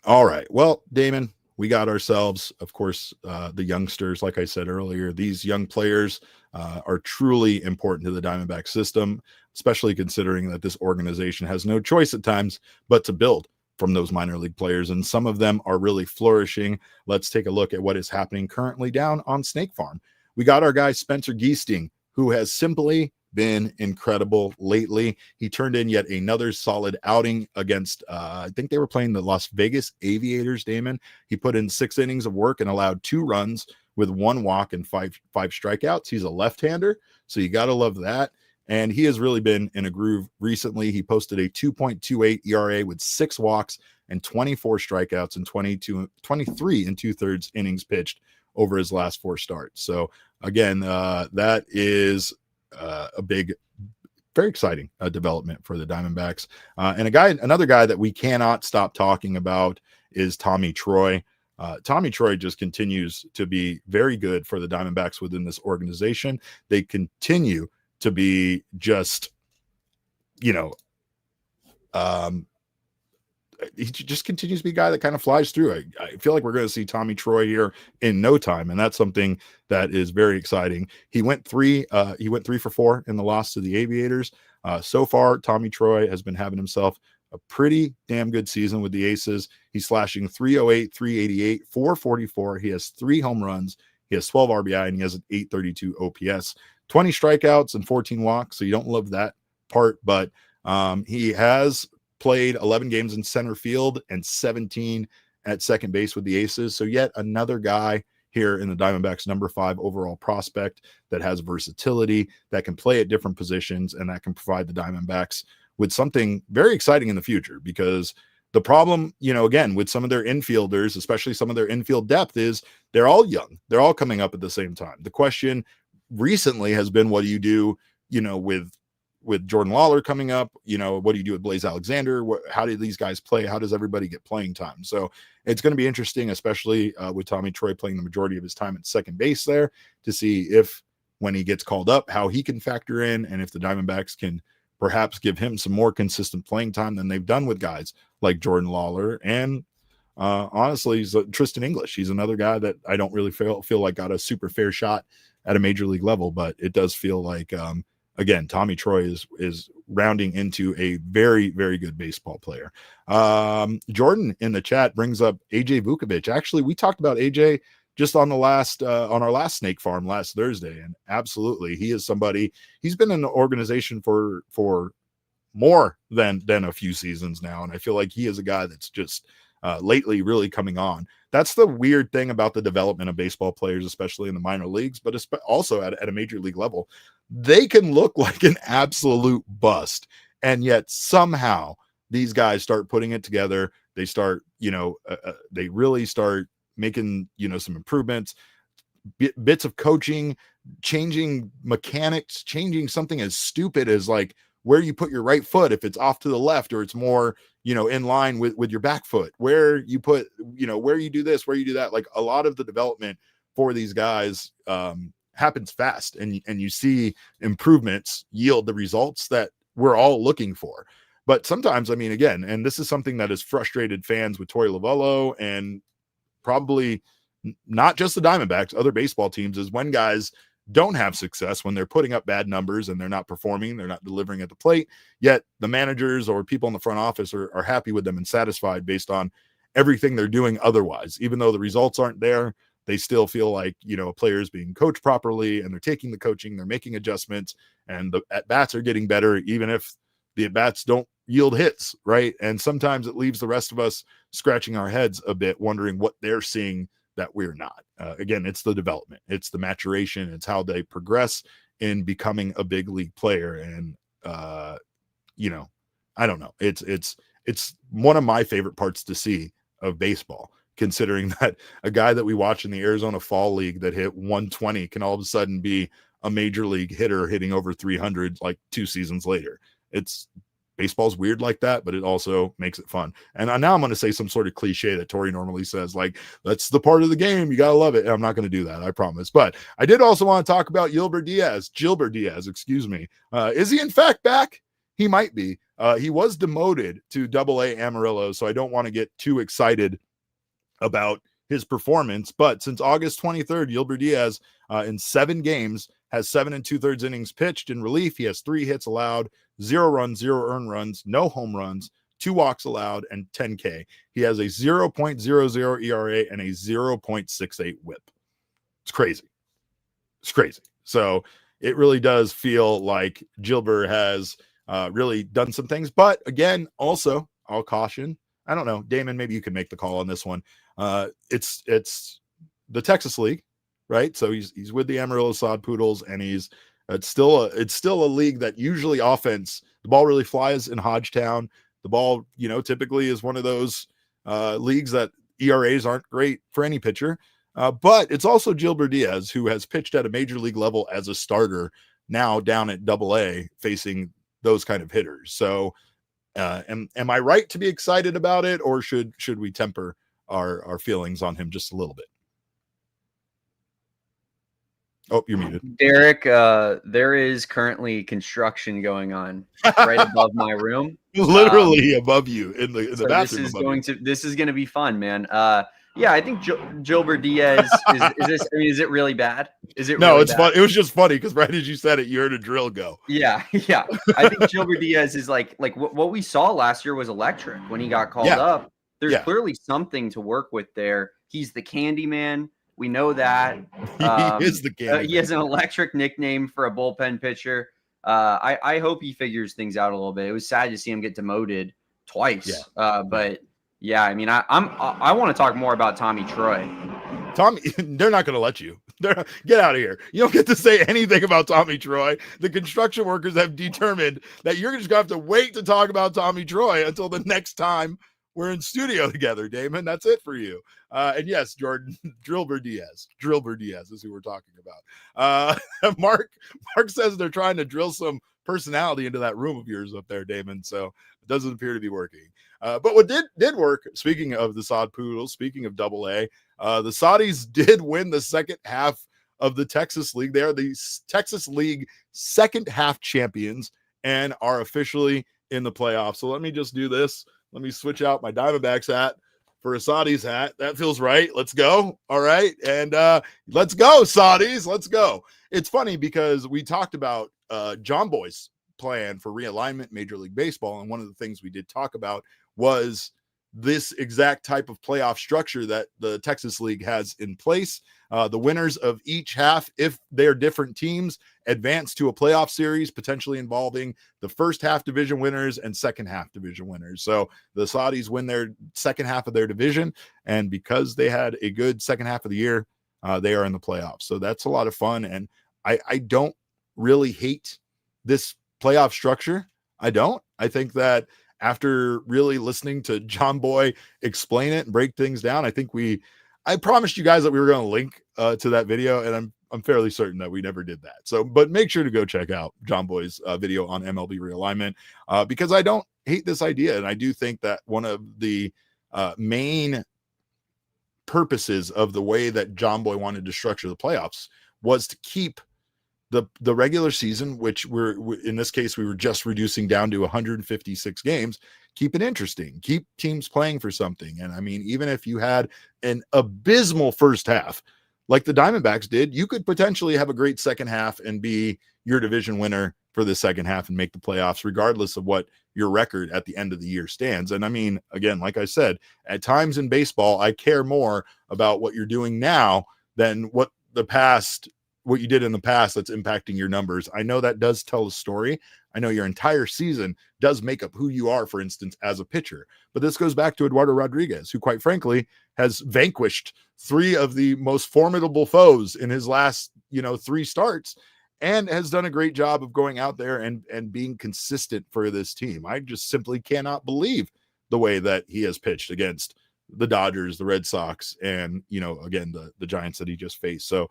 All right. Well, Damon, we got ourselves, of course, the youngsters. Like I said earlier, these young players are truly important to the Diamondback system, especially considering that this organization has no choice at times but to build from those minor league players. And some of them are really flourishing. Let's take a look at what is happening currently down on Snake Farm. We got our guy, Spencer Giesting, who has simply been incredible lately. He turned in yet another solid outing against I think they were playing the Las Vegas Aviators, Damon. He put in 6 innings of work and allowed 2 runs with 1 walk and five strikeouts. He's a left-hander, so you got to love that. And he has really been in a groove recently. He posted a 2.28 ERA with 6 walks and 24 strikeouts and 23 2/3 innings pitched over his last 4 starts. So again, that is a big, very exciting development for the Diamondbacks. And another guy that we cannot stop talking about is Tommy Troy. Tommy Troy just continues to be very good for the Diamondbacks within this organization. They continue to be just, he just continues to be a guy that kind of flies through. I feel like we're going to see Tommy Troy here in no time, and that's something that is very exciting. He went 3 for 4 in the loss to the Aviators. So far, Tommy Troy has been having himself a pretty damn good season with the Aces. He's slashing 308, 388, 444. He has 3 home runs. He has 12 RBI, and he has an 832 OPS, 20 strikeouts and 14 walks. So you don't love that part, but he has played 11 games in center field and 17 at second base with the Aces. So yet another guy here in the Diamondbacks #5 overall prospect that has versatility, that can play at different positions, and that can provide the Diamondbacks with something very exciting in the future. Because the problem, again, with some of their infielders, especially some of their infield depth, is they're all young. They're all coming up at the same time. The question recently has been, what do you do, with Jordan Lawler coming up? What do you do with Blaze Alexander? How do these guys play? How does everybody get playing time? So it's going to be interesting, especially with Tommy Troy playing the majority of his time at second base there, to see if, when he gets called up, how he can factor in, and if the Diamondbacks can perhaps give him some more consistent playing time than they've done with guys like Jordan Lawler. And honestly, Tristan English. He's another guy that I don't really feel like got a super fair shot at a major league level, but it does feel like, again, Tommy Troy is rounding into a very, very good baseball player. Jordan in the chat brings up AJ Vukovich. Actually, we talked about AJ just on our last Snake Farm last Thursday, and absolutely, he is somebody. He's been in the organization for more than a few seasons now, and I feel like he is a guy that's just lately really coming on. That's the weird thing about the development of baseball players, especially in the minor leagues, but also at a major league level. They can look like an absolute bust, and yet somehow these guys start putting it together, they start, they really start making, some improvements, bits of coaching, changing mechanics, changing something as stupid as like where you put your right foot, if it's off to the left or it's more, in line with your back foot, where you put, where you do this, where you do that. Like a lot of the development for these guys happens fast, and you see improvements yield the results that we're all looking for. But sometimes, I mean, again, and this is something that has frustrated fans with Torey Lovullo and probably not just the Diamondbacks, other baseball teams, is when guys don't have success, when they're putting up bad numbers and they're not performing, they're not delivering at the plate, yet the managers or people in the front office are happy with them and satisfied based on everything they're doing otherwise. Even though the results aren't there, they still feel like, a player is being coached properly and they're taking the coaching, they're making adjustments, and the at-bats are getting better, even if the at-bats don't yield hits, right? And sometimes it leaves the rest of us scratching our heads a bit, wondering what they're seeing that we're not. Again, it's the development, it's the maturation, it's how they progress in becoming a big league player. And I don't know, it's one of my favorite parts to see of baseball, considering that a guy that we watch in the Arizona Fall League that hit 120 can all of a sudden be a major league hitter hitting over 300 like 2 seasons later. Baseball's weird like that, but it also makes it fun. And now I'm going to say some sort of cliche that Torey normally says, like, that's the part of the game, you got to love it. And I'm not going to do that, I promise. But I did also want to talk about Gilbert Diaz, excuse me. Is he in fact back? He might be. He was demoted to AA Amarillo, so I don't want to get too excited about his performance. But since August 23rd, Gilbert Diaz in 7 games has 7 2/3 innings pitched in relief. He has 3 hits allowed, 0 runs, 0 earned runs, no home runs, 2 walks allowed, and 10 K. He has a 0.00 ERA and a 0.68 whip. It's crazy. So it really does feel like Gilbert has really done some things. But again, also, I'll caution, I don't know, Damon, maybe you can make the call on this one. It's the Texas League, right? So he's with the Amarillo Sod Poodles, and it's still a league that usually offense, the ball really flies in Hodgetown. The ball, typically is one of those leagues that ERAs aren't great for any pitcher. But it's also Gilbert Diaz, who has pitched at a major league level as a starter, now down at AA, facing those kind of hitters. So am I right to be excited about it, or should we temper our feelings on him just a little bit? Oh, you're muted. Derek, there is currently construction going on right above my room. Literally above you in the bathroom. This is going to be fun, man. Yeah, I think Gilbert Diaz is it really bad? Is it? No, really it's bad? fun. It was just funny because right as you said it, you heard a drill go. Yeah. I think Gilbert Diaz is like what we saw last year was electric when he got called up. There's clearly something to work with there. He's the candy man. We know that. He is the candy. He has an electric nickname for a bullpen pitcher. I hope he figures things out a little bit. It was sad to see him get demoted twice. But yeah, I mean, I want to talk more about Tommy Troy. Tommy, they're not going to let you. Get out of here. You don't get to say anything about Tommy Troy. The construction workers have determined that you're just going to have to wait to talk about Tommy Troy until the next time we're in studio together, Damon. That's it for you. And yes, Jordan, Gilbert Diaz is who we're talking about. Mark says they're trying to drill some personality into that room of yours up there, Damon. So it doesn't appear to be working. But what did work, speaking of the Sod Poodles, speaking of AA, the Saudis did win the second half of the Texas League. They are the Texas League second half champions and are officially in the playoffs. So let me just do this. Let me switch out my Diamondbacks hat for a Saudis hat. That feels right. Let's go. All right. And let's go, Saudis. Let's go. It's funny because we talked about John Boy's plan for realignment, Major League Baseball. And one of the things we did talk about was this exact type of playoff structure that the Texas League has in place. The winners of each half, if they're different teams, advance to a playoff series, potentially involving the first half division winners and second half division winners. So the Saudis win their second half of their division, and because they had a good second half of the year, they are in the playoffs. So that's a lot of fun, and I don't really hate this playoff structure. I don't. I think that after really listening to John Boy explain it and break things down, I promised you guys that we were going to link to that video, and I'm fairly certain that we never did that. So, but make sure to go check out John Boy's video on MLB realignment, because I don't hate this idea. And I do think that one of the main purposes of the way that John Boy wanted to structure the playoffs was to keep the regular season, which in this case, we were just reducing down to 156 games, keep it interesting, keep teams playing for something. And I mean, even if you had an abysmal first half, like the Diamondbacks did, you could potentially have a great second half and be your division winner for the second half and make the playoffs, regardless of what your record at the end of the year stands. And I mean, again, like I said, at times in baseball, I care more about what you're doing now than what you did in the past that's impacting your numbers. I know that does tell a story. I know your entire season does make up who you are, for instance, as a pitcher. But this goes back to Eduardo Rodriguez, who quite frankly has vanquished 3 of the most formidable foes in his last, 3 starts, and has done a great job of going out there and being consistent for this team. I just simply cannot believe the way that he has pitched against the Dodgers, the Red Sox, and, again, the Giants that he just faced. So,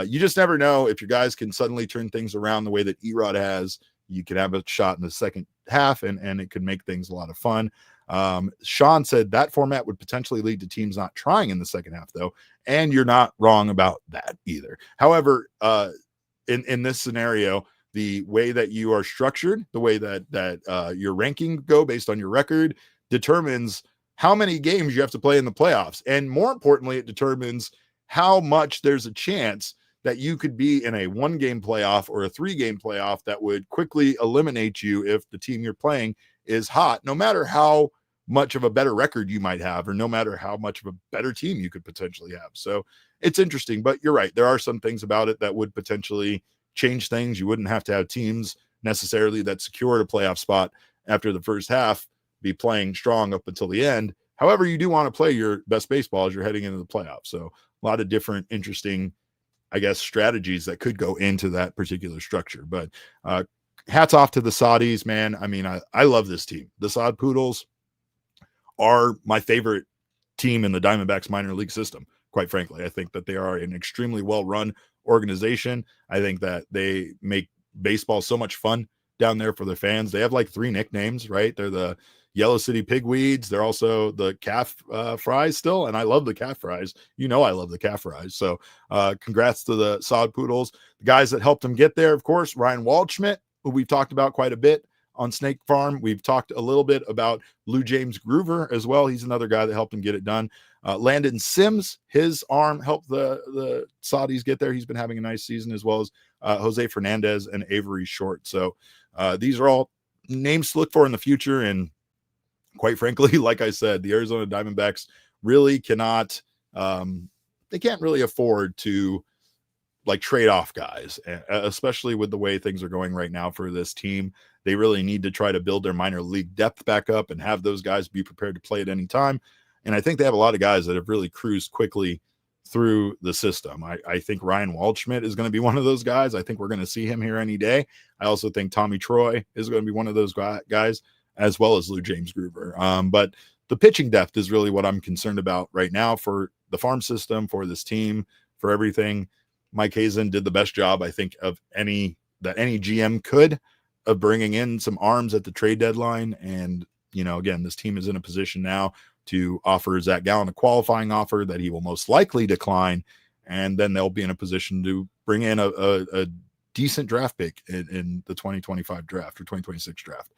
you just never know if your guys can suddenly turn things around the way that Erod has. You can have a shot in the second half, and it could make things a lot of fun. Sean said that format would potentially lead to teams not trying in the second half, though, and you're not wrong about that either. However, in this scenario, the way that you are structured, the way that your ranking go based on your record, determines how many games you have to play in the playoffs, and more importantly, it determines how much there's a chance that you could be in a 1-game playoff or a 3-game playoff that would quickly eliminate you if the team you're playing is hot, no matter how much of a better record you might have, or no matter how much of a better team you could potentially have. So it's interesting, but you're right. There are some things about it that would potentially change things. You wouldn't have to have teams necessarily that secured a playoff spot after the first half be playing strong up until the end. However, you do want to play your best baseball as you're heading into the playoffs. So a lot of different interesting, I guess, strategies that could go into that particular structure. But hats off to the Saudis, man. I mean, I love this team. The Sod Poodles are my favorite team in the Diamondbacks minor league system, quite frankly. I think that they are an extremely well-run organization. I think that they make baseball so much fun down there for their fans. They have like 3 nicknames, right? They're the Yellow City Pigweeds. They're also the calf fries still. And I love the calf fries. I love the calf fries. So congrats to the Sod Poodles. The guys that helped them get there, of course, Ryan Waldschmidt, who we've talked about quite a bit on Snake Farm. We've talked a little bit about Lou James Groover as well. He's another guy that helped him get it done. Landon Sims, his arm helped the Saudis get there. He's been having a nice season, as well as Jose Fernandez and Avery Short. So these are all names to look for in the future. And quite frankly, like I said, the Arizona Diamondbacks really cannot, they can't really afford to like trade off guys, especially with the way things are going right now for this team. They really need to try to build their minor league depth back up and have those guys be prepared to play at any time. And I think they have a lot of guys that have really cruised quickly through the system. I think Ryan Waldschmidt is going to be one of those guys. I think we're going to see him here any day. I also think Tommy Troy is going to be one of those guys, as well as Lou James Groover. But the pitching depth is really what I'm concerned about right now for the farm system, for this team, for everything. Mike Hazen did the best job, I think, of any GM could, of bringing in some arms at the trade deadline. And, again, this team is in a position now to offer Zach Gallen a qualifying offer that he will most likely decline. And then they'll be in a position to bring in a decent draft pick in the 2025 draft or 2026 draft.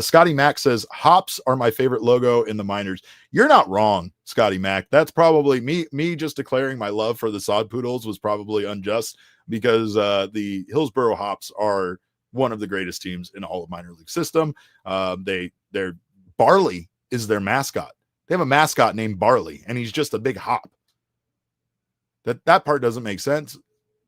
Scotty Mack says, hops are my favorite logo in the minors. You're not wrong, Scotty Mack. That's probably me just declaring my love for the Sod Poodles was probably unjust, because the Hillsboro Hops are one of the greatest teams in all of minor league system. Their Barley is their mascot. They have a mascot named Barley, and he's just a big hop. That part doesn't make sense,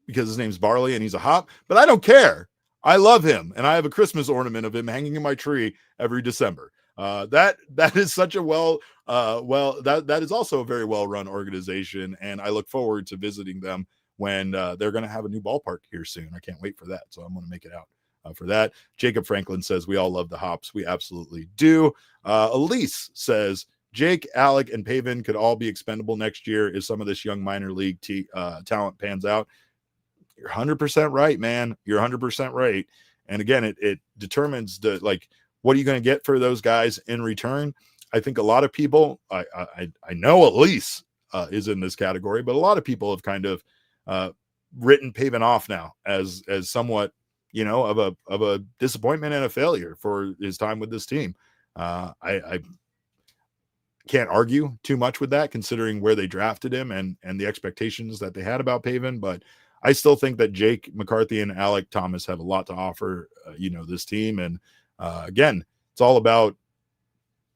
because his name's Barley and he's a hop, but I don't care. I love him, and I have a Christmas ornament of him hanging in my tree every December. That is such a that is also a very well-run organization, and I look forward to visiting them when they're going to have a new ballpark here soon. I can't wait for that, so I'm going to make it out for that. Jacob Franklin says, we all love the hops. We absolutely do. Elise says, Jake, Alec, and Pavin could all be expendable next year if some of this young minor league talent pans out. You're 100% right, man. You're 100% right. And again, it determines what are you going to get for those guys in return? I think a lot of people, I know Elise is in this category, but a lot of people have kind of written Pavin off now as somewhat, of a disappointment and a failure for his time with this team. I can't argue too much with that, considering where they drafted him and the expectations that they had about Pavin. But I still think that Jake McCarthy and Alec Thomas have a lot to offer, this team. And again, it's all about,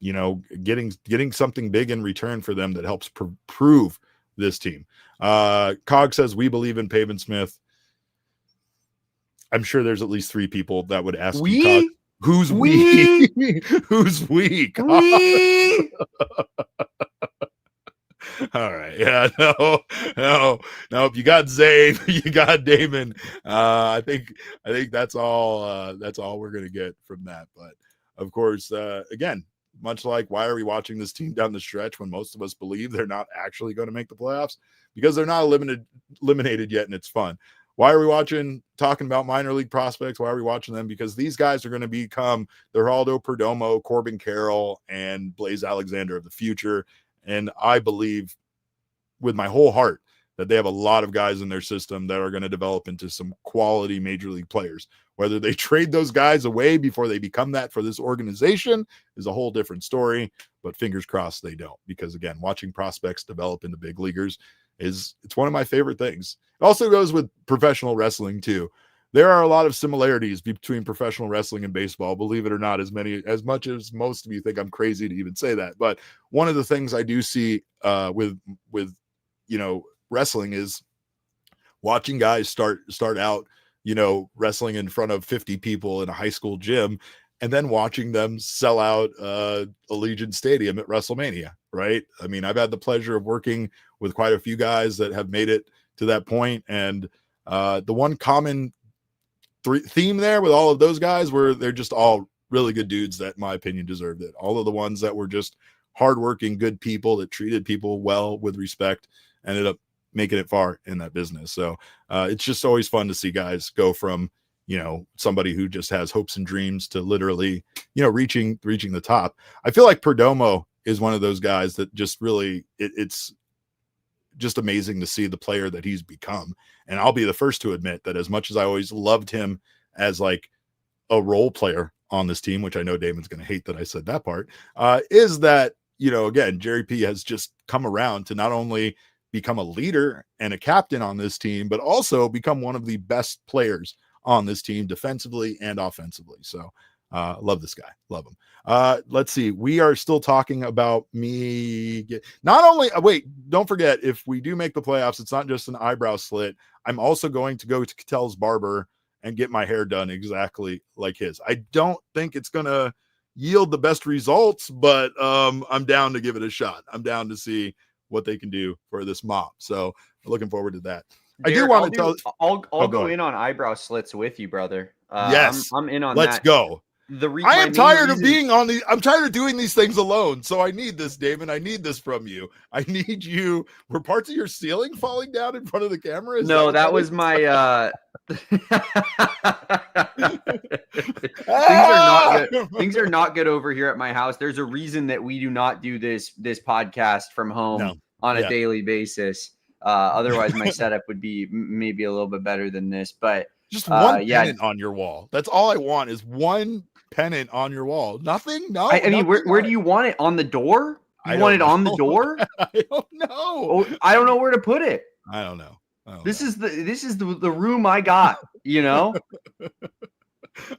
getting something big in return for them that helps prove this team. Cog says, we believe in Pavin Smith. I'm sure there's at least 3 people that would ask you, Cog, who's we? Who's we? We? All right. Yeah, no. If you got Zane, you got Damon. I think that's all we're gonna get from that. But of course, again, much like why are we watching this team down the stretch when most of us believe they're not actually going to make the playoffs? Because they're not eliminated yet, and it's fun. Why are we talking about minor league prospects? Why are we watching them? Because these guys are going to become the Geraldo Perdomo, Corbin Carroll, and Blaze Alexander of the future. And I believe with my whole heart that they have a lot of guys in their system that are going to develop into some quality major league players. Whether they trade those guys away before they become that for this organization is a whole different story, but fingers crossed they don't. Because again, watching prospects develop into big leaguers it's one of my favorite things. It also goes with professional wrestling too. There are a lot of similarities between professional wrestling and baseball, believe it or not, as much as most of you think I'm crazy to even say that. But one of the things I do see with wrestling is watching guys start out, wrestling in front of 50 people in a high school gym, and then watching them sell out Allegiant Stadium at WrestleMania, right? I mean, I've had the pleasure of working with quite a few guys that have made it to that point, and the one common theme there with all of those guys were they're just all really good dudes that, in my opinion, deserved it. All of the ones that were just hardworking, good people that treated people well with respect ended up making it far in that business. So it's just always fun to see guys go from, somebody who just has hopes and dreams to literally, reaching the top. I feel like Perdomo is one of those guys that just really, it's just amazing to see the player that he's become. And I'll be the first to admit that as much as I always loved him as like a role player on this team, which I know Damon's going to hate that I said that part, is that, again, Jerry P has just come around to not only become a leader and a captain on this team, but also become one of the best players on this team defensively and offensively. So love this guy. Love him. Let's see. We are still talking about me. Wait, don't forget, if we do make the playoffs, it's not just an eyebrow slit. I'm also going to go to Ketel's barber and get my hair done exactly like his. I don't think it's going to yield the best results, but I'm down to give it a shot. I'm down to see what they can do for this mob. So looking forward to that. Derek, I do want to tell. I'll go in on eyebrow slits with you, brother. Yes, I'm in on Let's that. go. I am tired of being on the. I'm tired of doing these things alone. So I need this, Damon. I need this from you. I need you. Were parts of your ceiling falling down in front of the camera? No, that was my. Things are not good over here at my house. There's a reason that we do not do this podcast from home on a daily basis. Otherwise, my setup would be maybe a little bit better than this. But just one pennant on your wall. That's all I want is one pennant on your wall. Nothing? No. I mean, where do you want it? On the door? You want it on the door? I don't know. Oh, I don't know where to put it. I don't know. This is the room I got,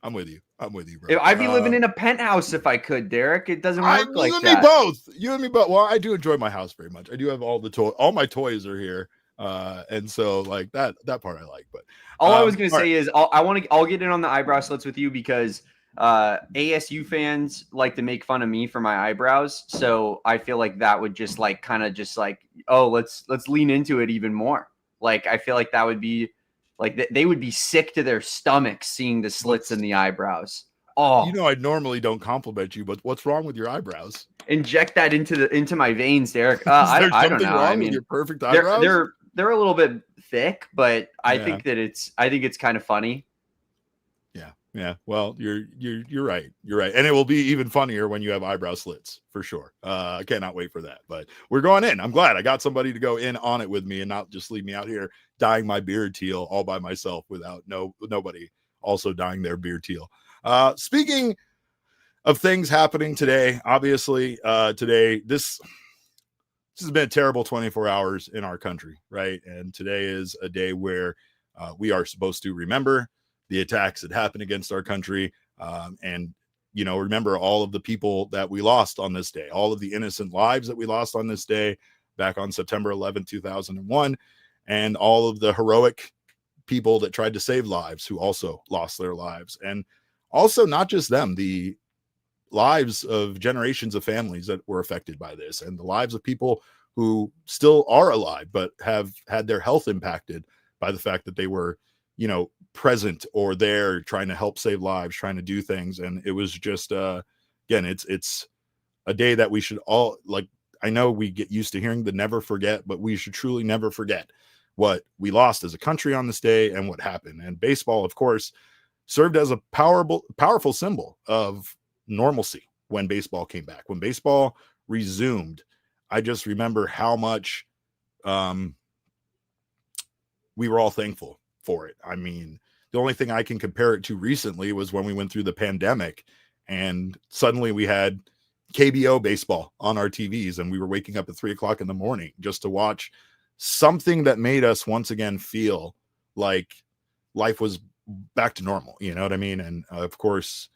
I'm with you, bro. I'd be living in a penthouse if I could, Derek. It doesn't work like that. You and me both. Well, I do enjoy my house very much. I do have all my toys are here. And so like that part I like, but all I was going to say is I'll get in on the eyebrow slits with you because ASU fans like to make fun of me for my eyebrows. So I feel like that would just like, let's lean into it even more. Like, I feel like that would be Like they would be sick to their stomachs seeing the slits in the eyebrows. Oh, I normally don't compliment you, but what's wrong with your eyebrows? Inject that into my veins, Derek. Is there I don't something know. wrong I mean, with your perfect eyebrows? they're a little bit thick, but I think that I think it's kind of funny. Yeah. Well, you're right. You're right. And it will be even funnier when you have eyebrow slits for sure. I cannot wait for that. But we're going in. I'm glad I got somebody to go in on it with me and not just leave me out here dyeing my beard teal all by myself without nobody also dyeing their beard teal. Speaking of things happening today, obviously, today this has been a terrible 24 hours in our country, right? And today is a day where we are supposed to remember the attacks that happened against our country, and remember all of the people that we lost on this day, all of the innocent lives that we lost on this day back on September 11th, 2001, and all of the heroic people that tried to save lives who also lost their lives. And also not just them, the lives of generations of families that were affected by this, and the lives of people who still are alive but have had their health impacted by the fact that they were present or there trying to help save lives, trying to do things. And it was just again, it's a day that we should all, like, I know we get used to hearing the never forget, but we should truly never forget what we lost as a country on this day and what happened. And baseball, of course, served as a powerful symbol of normalcy when baseball came back, when baseball resumed. I just remember how much we were all thankful for it. I mean, the only thing I can compare it to recently was when we went through the pandemic and suddenly we had KBO baseball on our TVs and we were waking up at 3:00 in the morning just to watch something that made us once again feel like life was back to normal. You know what I mean? And of course,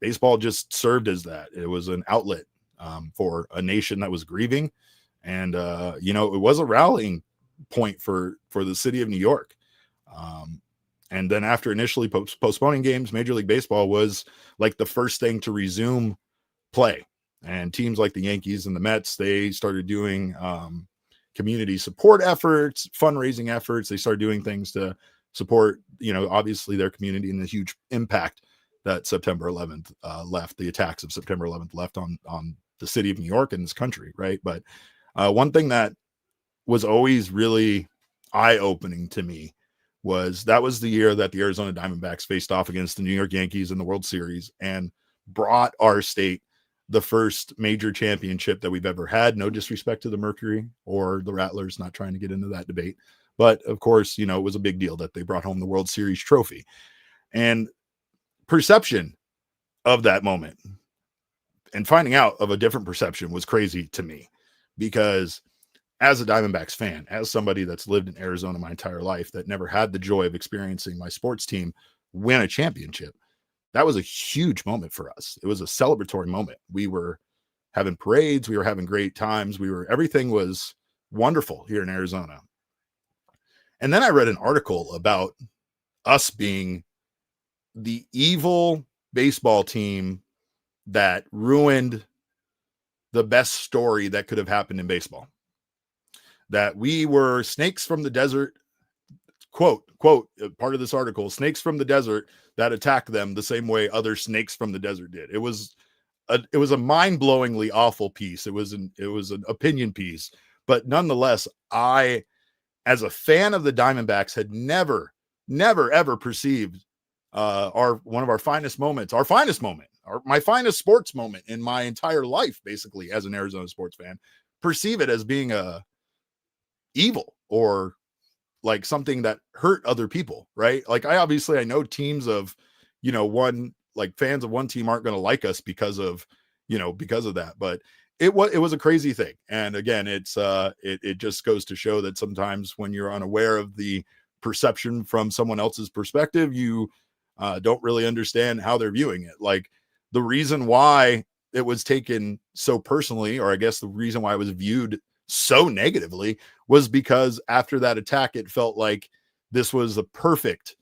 baseball just served as that. It was an outlet for a nation that was grieving. And, it was a rallying point for the city of New York. And then after initially postponing games, Major League Baseball was like the first thing to resume play. And teams like the Yankees and the Mets, they started doing community support efforts, fundraising efforts. They started doing things to support, obviously their community and the huge impact that September 11th left, the attacks of September 11th left on the city of New York and this country, right? But one thing that was always really eye-opening to me was the year that the Arizona Diamondbacks faced off against the New York Yankees in the World Series and brought our state the first major championship that we've ever had. No disrespect to the Mercury or the Rattlers, not trying to get into that debate. But of course, it was a big deal that they brought home the World Series trophy. And perception of that moment and finding out of a different perception was crazy to me, because as a Diamondbacks fan, as somebody that's lived in Arizona my entire life, that never had the joy of experiencing my sports team win a championship, that was a huge moment for us. It was a celebratory moment. We were having parades. We were having great times. Everything was wonderful here in Arizona. And then I read an article about us being the evil baseball team that ruined the best story that could have happened in baseball. That we were snakes from the desert, quote, part of this article, snakes from the desert that attacked them the same way other snakes from the desert did. It was a mind-blowingly awful piece. It was an opinion piece, but nonetheless, I, as a fan of the Diamondbacks, had never, ever perceived one of our finest moments, my finest sports moment in my entire life, basically, as an Arizona sports fan, perceive it as being evil or like something that hurt other people, right? Like I know teams of, fans of one team aren't going to like us because of that, but it was a crazy thing. And again, it just goes to show that sometimes when you're unaware of the perception from someone else's perspective, you don't really understand how they're viewing it. Like the reason why it was taken so personally, or I guess the reason why it was viewed so negatively, was because after that attack, it felt like this was the perfect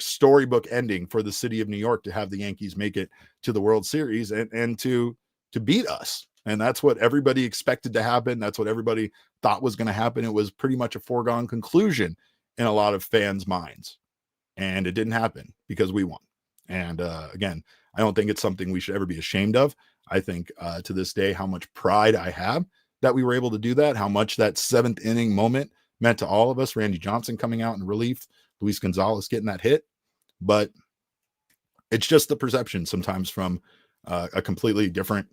storybook ending for the city of New York to have the Yankees make it to the World Series and to beat us. And that's what everybody expected to happen. That's what everybody thought was going to happen. It was pretty much a foregone conclusion in a lot of fans' minds. And it didn't happen because we won. And again, I don't think it's something we should ever be ashamed of. I think to this day, how much pride I have that we were able to do that, how much that 7th inning moment meant to all of us. Randy Johnson coming out in relief, Luis Gonzalez getting that hit. But it's just the perception sometimes from a completely different,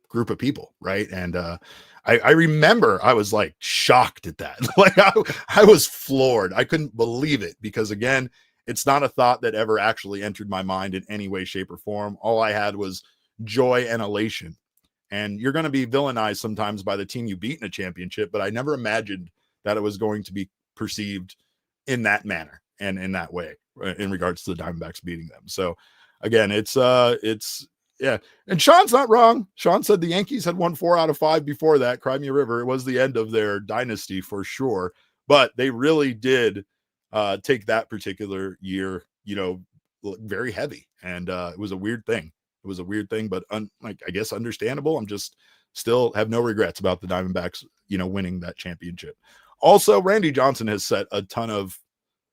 group of people, right? And I remember I was like shocked at that. Like I was floored. I couldn't believe it because, again, it's not a thought that ever actually entered my mind in any way, shape, or form. All I had was joy and elation. And you're going to be villainized sometimes by the team you beat in a championship, but I never imagined that it was going to be perceived in that manner and in that way in regards to the Diamondbacks beating them. So again, it's yeah. And Sean's not wrong. Sean said the Yankees had won 4 out of 5 before that. Cry Me a River. It was the end of their dynasty for sure, but they really did take that particular year, very heavy. And it was a weird thing. It was a weird thing, but I guess understandable. I'm just still have no regrets about the Diamondbacks, winning that championship. Also, Randy Johnson has set a ton of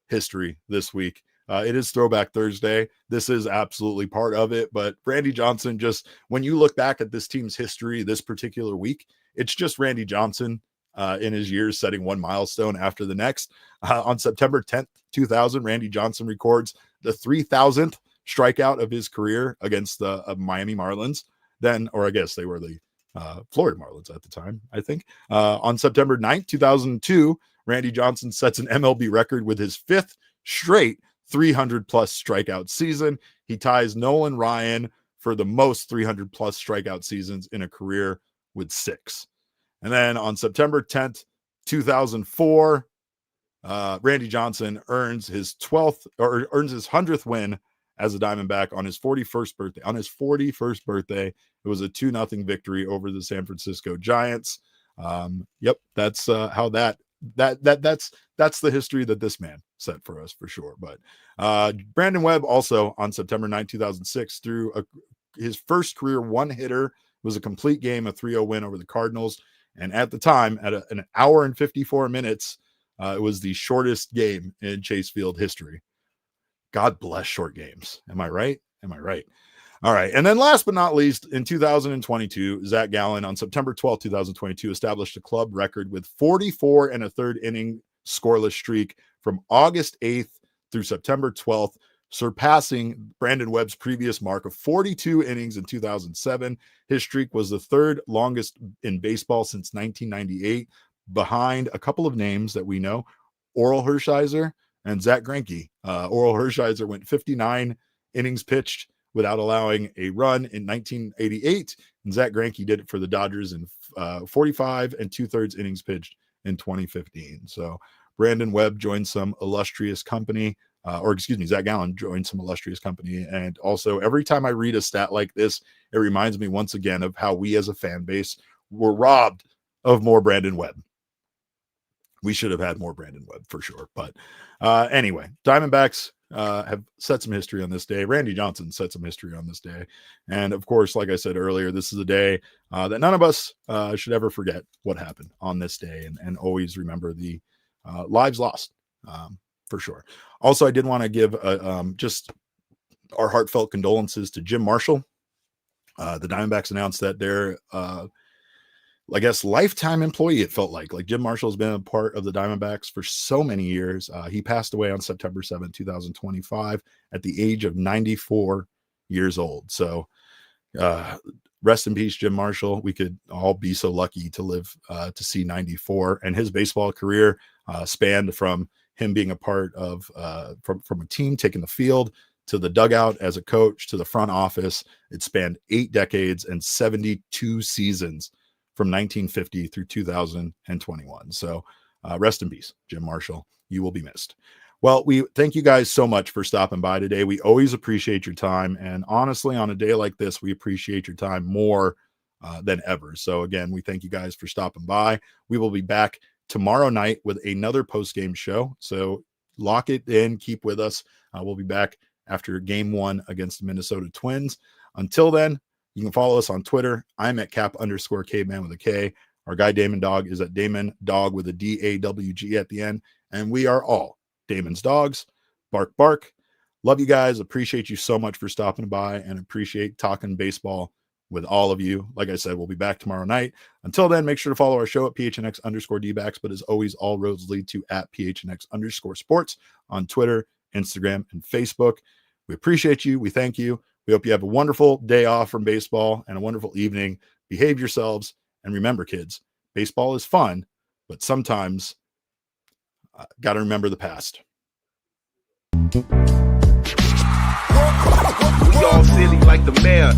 history this week. It is Throwback Thursday. This is absolutely part of it. But Randy Johnson, just when you look back at this team's history this particular week, it's just Randy Johnson in his years setting one milestone after the next. On September 10th, 2000, Randy Johnson records the 3,000th strikeout of his career against the Miami Marlins. Then, or I guess they were the Florida Marlins at the time, I think. On September 9th, 2002, Randy Johnson sets an MLB record with his 5th straight 300 plus strikeout season. He ties Nolan Ryan for the most 300 plus strikeout seasons in a career with 6. And then on September 10th, 2004, Randy Johnson earns his 100th win as a Diamondback on his 41st birthday. On his 41st birthday, it was a 2-0 victory over the San Francisco Giants. Yep, that's how that's the history that this man set for us for sure. But Brandon Webb also on September 9, 2006 threw his first career one-hitter. It was a complete game, a 3-0 win over the Cardinals. And at the time, at an hour and 54 minutes, it was the shortest game in Chase Field history. God bless short games. Am I right? Am I right? All right. And then last but not least, in 2022, Zach Gallen on September 12, 2022, established a club record with 44 and a third inning scoreless streak from August 8th through September 12th, surpassing Brandon Webb's previous mark of 42 innings in 2007. His streak was the 3rd longest in baseball since 1998, behind a couple of names that we know, Oral Hershiser and Zach Greinke. Oral Hershiser went 59 innings pitched without allowing a run in 1988, and Zach Greinke did it for the Dodgers in 45 and 2/3 innings pitched in 2015. So Brandon Webb joined some illustrious company, Zach Gallen joined some illustrious company. And also, every time I read a stat like this, it reminds me once again of how we as a fan base were robbed of more Brandon Webb. We should have had more Brandon Webb for sure. But anyway, Diamondbacks have set some history on this day. Randy Johnson set some history on this day. And of course, like I said earlier, this is a day that none of us should ever forget what happened on this day and always remember the lives lost for sure. Also, I did want to give just our heartfelt condolences to Jim Marshall. The Diamondbacks announced that their I guess lifetime employee, it felt like Jim Marshall has been a part of the Diamondbacks for so many years. He passed away on September 7, 2025 at the age of 94 years old. So rest in peace, Jim Marshall. We could all be so lucky to live to see 94. And his baseball career spanned from him being a part of from a team taking the field to the dugout as a coach to the front office. It spanned 8 decades and 72 seasons from 1950 through 2021. So rest in peace, Jim Marshall. You will be missed. Well, we thank you guys so much for stopping by today. We always appreciate your time. And honestly, on a day like this, we appreciate your time more than ever. So again, we thank you guys for stopping by. We will be back tomorrow night with another post-game show. So lock it in, keep with us. We'll be back after game 1 against the Minnesota Twins. Until then, you can follow us on Twitter. I'm at @Cap_caveman with a K. Our guy Damon Dog is at Damon Dog with a DAWG at the end. And we are all Damon's dogs. Bark, bark. Love you guys. Appreciate you so much for stopping by and appreciate talking baseball with all of you. Like I said, we'll be back tomorrow night. Until then, make sure to follow our show at PHNX_DBacks. But as always, all roads lead to at PHNX_sports on Twitter, Instagram, and Facebook. We appreciate you. We thank you. We hope you have a wonderful day off from baseball and a wonderful evening. Behave yourselves. And remember, kids, baseball is fun, but sometimes got to remember the past. We all silly like the mayor.